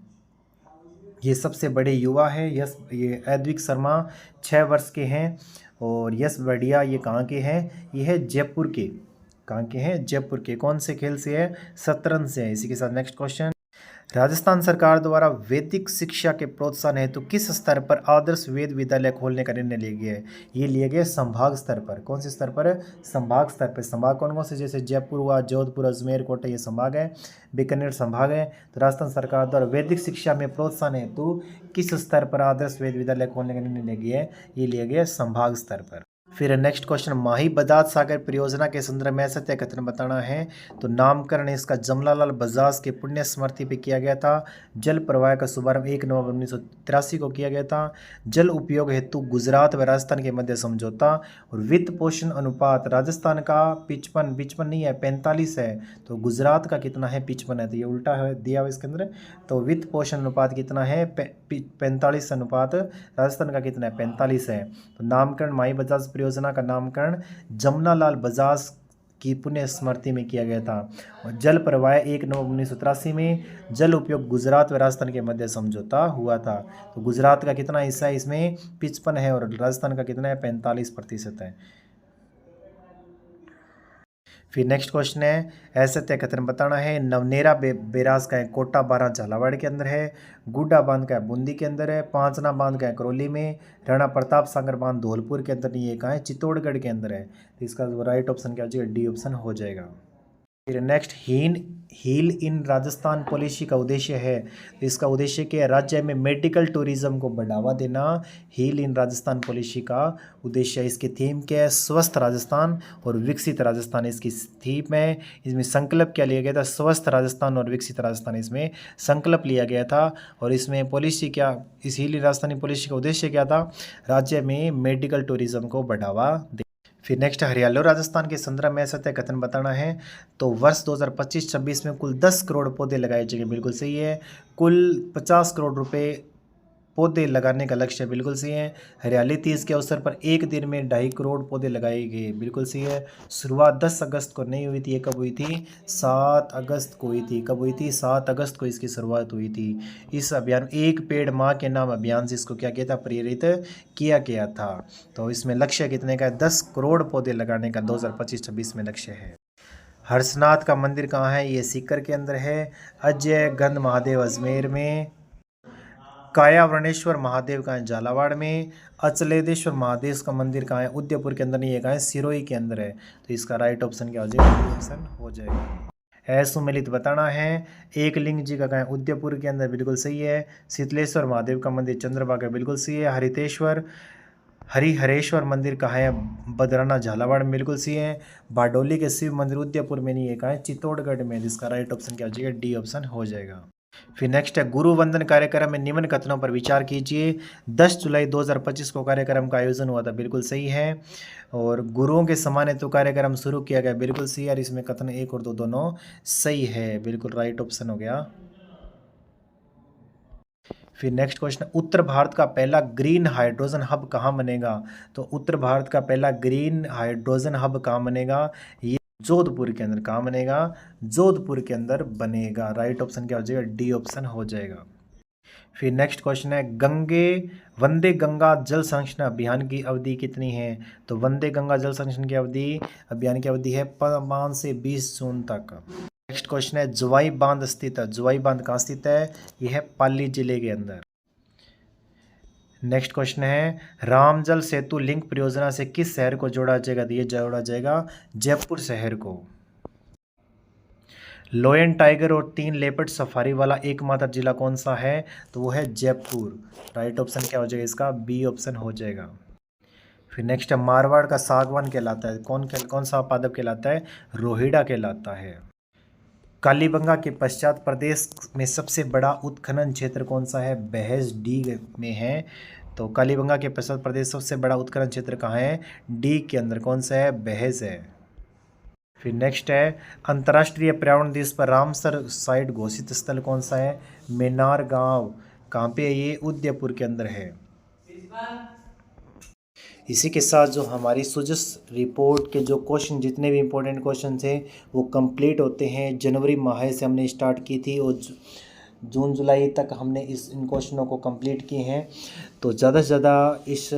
Speaker 1: ये सबसे बड़े युवा है। ये एद्विक शर्मा 6 वर्ष के हैं। और यश बढ़िया ये कहाँ के हैं? ये है जयपुर के। कहाँ के हैं? जयपुर के। कौन से खेल से है? शतरंज से है। इसी के साथ नेक्स्ट क्वेश्चन, राजस्थान सरकार द्वारा वैदिक शिक्षा के प्रोत्साहन हेतु किस स्तर पर आदर्श वेद विद्यालय खोलने का निर्णय लिया गया है? ये लिया गया संभाग स्तर पर। कौन से स्तर पर? संभाग स्तर पर। संभाग कौन कौन से? जैसे जयपुर हुआ, जोधपुर, अजमेर, कोटा, ये संभाग है। बीकानेर संभाग है। तो राजस्थान सरकार द्वारा वैदिक शिक्षा में प्रोत्साहन हेतु किस स्तर पर आदर्श वेद विद्यालय खोलने का निर्णय लिया गया है? ये लिया गया संभाग स्तर पर। फिर नेक्स्ट क्वेश्चन, माही बजाज सागर परियोजना के संदर्भ में सत्य कथन बताना है। तो नामकरण इसका जमनालाल बजाज के पुण्य स्मृति पे किया गया था। जल प्रवाह का शुभारंभ 1 नवंबर 1983 को किया गया था। जल उपयोग हेतु गुजरात व राजस्थान के मध्य समझौता। और वित्त पोषण अनुपात राजस्थान का 55 नहीं है, 45 है। तो गुजरात का कितना है? 55 है। तो ये उल्टा है दिया हुआ इसके अंदर। तो वित्त पोषण अनुपात कितना है? 45 अनुपात। राजस्थान का कितना है? 45 है। तो नामकरण माही बजाज परियोजना का नामकरण जमनालाल बजाज की पुण्य स्मृति में किया गया था। और जल प्रवाह 1 नवंबर 1983 में। जल उपयोग गुजरात व राजस्थान के मध्य समझौता हुआ था। तो गुजरात का कितना हिस्सा है इसमें? 55 है। और राजस्थान का कितना है? 45% है। फिर नेक्स्ट क्वेश्चन है, असत्य कथन बताना है। नवनेरा बैराज का है कोटा 12 झालावाड़ के अंदर है। गुड्डा बांध का है बूंदी के अंदर है। पांचना बांध का है करौली में। राणा प्रताप सागर बांध धौलपुर के अंदर नहीं है, कहाँ है? चित्तौड़गढ़ के अंदर है। तो इसका राइट ऑप्शन क्या हो जाएगा? डी ऑप्शन हो जाएगा। फिर next, heal in Rajasthan policy का उद्देश्य है। तो इसका उद्देश्य क्या है? राज्य में मेडिकल टूरिज्म को बढ़ावा देना। हील इन राजस्थान पॉलिसी का उद्देश्य। इसकी थीम क्या है? स्वस्थ राजस्थान और विकसित राजस्थान इसकी थीम है। इसमें संकल्प क्या लिया गया था? स्वस्थ राजस्थान और विकसित राजस्थान, इसमें संकल्प लिया गया था। और इसमें पॉलिसी क्या, इस हील इन राजस्थानी पॉलिसी का उद्देश्य क्या था? राज्य में मेडिकल टूरिज्म को बढ़ावा दे। फिर नेक्स्ट, हरियाणा राजस्थान के संदर्भ में सत्य कथन बताना है। तो वर्ष 2025-26 में कुल 10 करोड़ पौधे लगाए जाएंगे, बिल्कुल सही है। कुल 50 करोड़ रुपए पौधे लगाने का लक्ष्य, बिल्कुल सही है। हरियाली तीज के अवसर पर एक दिन में 2.5 करोड़ पौधे लगाए गए, बिल्कुल सही है। शुरुआत 10 अगस्त को नहीं हुई थी, ये कब हुई थी? 7 अगस्त को हुई थी। कब हुई थी? 7 अगस्त को इसकी शुरुआत हुई थी। इस अभियान एक पेड़ माँ के नाम अभियान से इसको क्या किया था? प्रेरित किया गया था। तो इसमें लक्ष्य कितने का है? 10 करोड़ पौधे लगाने का 2025-26 में लक्ष्य है। हर्षनाथ का मंदिर कहाँ है? ये सीकर के अंदर है। अजय गंध महादेव अजमेर में। कायावरणेश्वर महादेव का है झालावाड़ में। अचलेदेश्वर महादेव का मंदिर कहाँ है? उदयपुर के अंदर नहीं है, कहाँ है? सिरोही के अंदर है। तो इसका राइट ऑप्शन क्या हो जाएगा? ऑप्शन हो जाएगा। असुमिलित बताना है। एक लिंग जी का कहाँ है? उदयपुर के अंदर, बिल्कुल सही है। शीतलेश्वर महादेव का मंदिर चंद्रभागा, बिल्कुल सही है। हरिहरेश्वर मंदिर कहाँ है? बदराना झालावाड़ में, बिल्कुल सही है। बारडोली के शिव मंदिर उदयपुर में नहीं है, कहाँ है? चित्तौड़गढ़ में। जिसका राइट ऑप्शन क्या हो जाएगा? डी ऑप्शन हो जाएगा। फिर नेक्स्ट है, गुरु वंदन कार्यक्रम में निम्न कथनों पर विचार कीजिए। 10 जुलाई 2025 को कार्यक्रम का आयोजन हुआ था, बिल्कुल सही है। और गुरुओं के सम्मान हेतु कार्यक्रम शुरू किया गया, बिल्कुल सही है। और इसमें कथन 1 और 2 दोनों सही है, बिल्कुल राइट ऑप्शन हो गया। फिर नेक्स्ट क्वेश्चन, उत्तर भारत का पहला ग्रीन हाइड्रोजन हब कहाँ बनेगा? तो उत्तर भारत का पहला ग्रीन हाइड्रोजन हब कहाँ बनेगा? ये जोधपुर के अंदर। कहाँ बनेगा? जोधपुर के अंदर बनेगा। राइट ऑप्शन क्या हो जाएगा? डी ऑप्शन हो जाएगा। फिर नेक्स्ट क्वेश्चन है, वंदे गंगा जल संरक्षण अभियान की अवधि कितनी है? तो वंदे गंगा जल संरक्षण की अवधि, अभियान की अवधि है 5 से 20 जून तक। नेक्स्ट क्वेश्चन है, जुवाई बांध स्थित है। जुवाई बांध कहाँ स्थित है? यह है पाली जिले के अंदर। नेक्स्ट क्वेश्चन है, रामजल सेतु लिंक परियोजना से किस शहर को जोड़ा जाएगा? तो ये जोड़ा जाएगा जयपुर शहर को। लोयन टाइगर और 3 लेपर्ड सफारी वाला एकमात्र जिला कौन सा है? तो वो है जयपुर। राइट ऑप्शन क्या हो जाएगा इसका? बी ऑप्शन हो जाएगा। फिर नेक्स्ट है, मारवाड़ का सागवान कहलाता है। कौन सा पादप कहलाता है? रोहिड़ा कहलाता है। कालीबंगा के पश्चात प्रदेश में सबसे बड़ा उत्खनन क्षेत्र कौन सा है? बहस डी में है। तो कालीबंगा के पश्चात प्रदेश सबसे बड़ा उत्खनन क्षेत्र कहाँ है? डी के अंदर। कौन सा है? बहस है। फिर नेक्स्ट है, अंतर्राष्ट्रीय पर्यावरण दिवस पर रामसर साइट घोषित स्थल कौन सा है? मेनार गांव। कहाँ पे है ये? उदयपुर के अंदर है। इसी के साथ जो हमारी सुजस रिपोर्ट के जो क्वेश्चन, जितने भी इम्पोर्टेंट क्वेश्चन थे वो कंप्लीट होते हैं। जनवरी माह से हमने स्टार्ट की थी और जून जुलाई तक हमने इन क्वेश्चनों को कंप्लीट किए हैं। तो ज़्यादा से ज़्यादा इस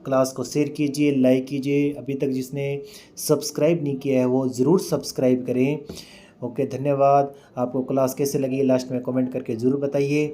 Speaker 1: क्लास को शेयर कीजिए, लाइक कीजिए। अभी तक जिसने सब्सक्राइब नहीं किया है वो ज़रूर सब्सक्राइब करें। ओके, धन्यवाद। आपको क्लास कैसे लगी लास्ट में कमेंट करके ज़रूर बताइए।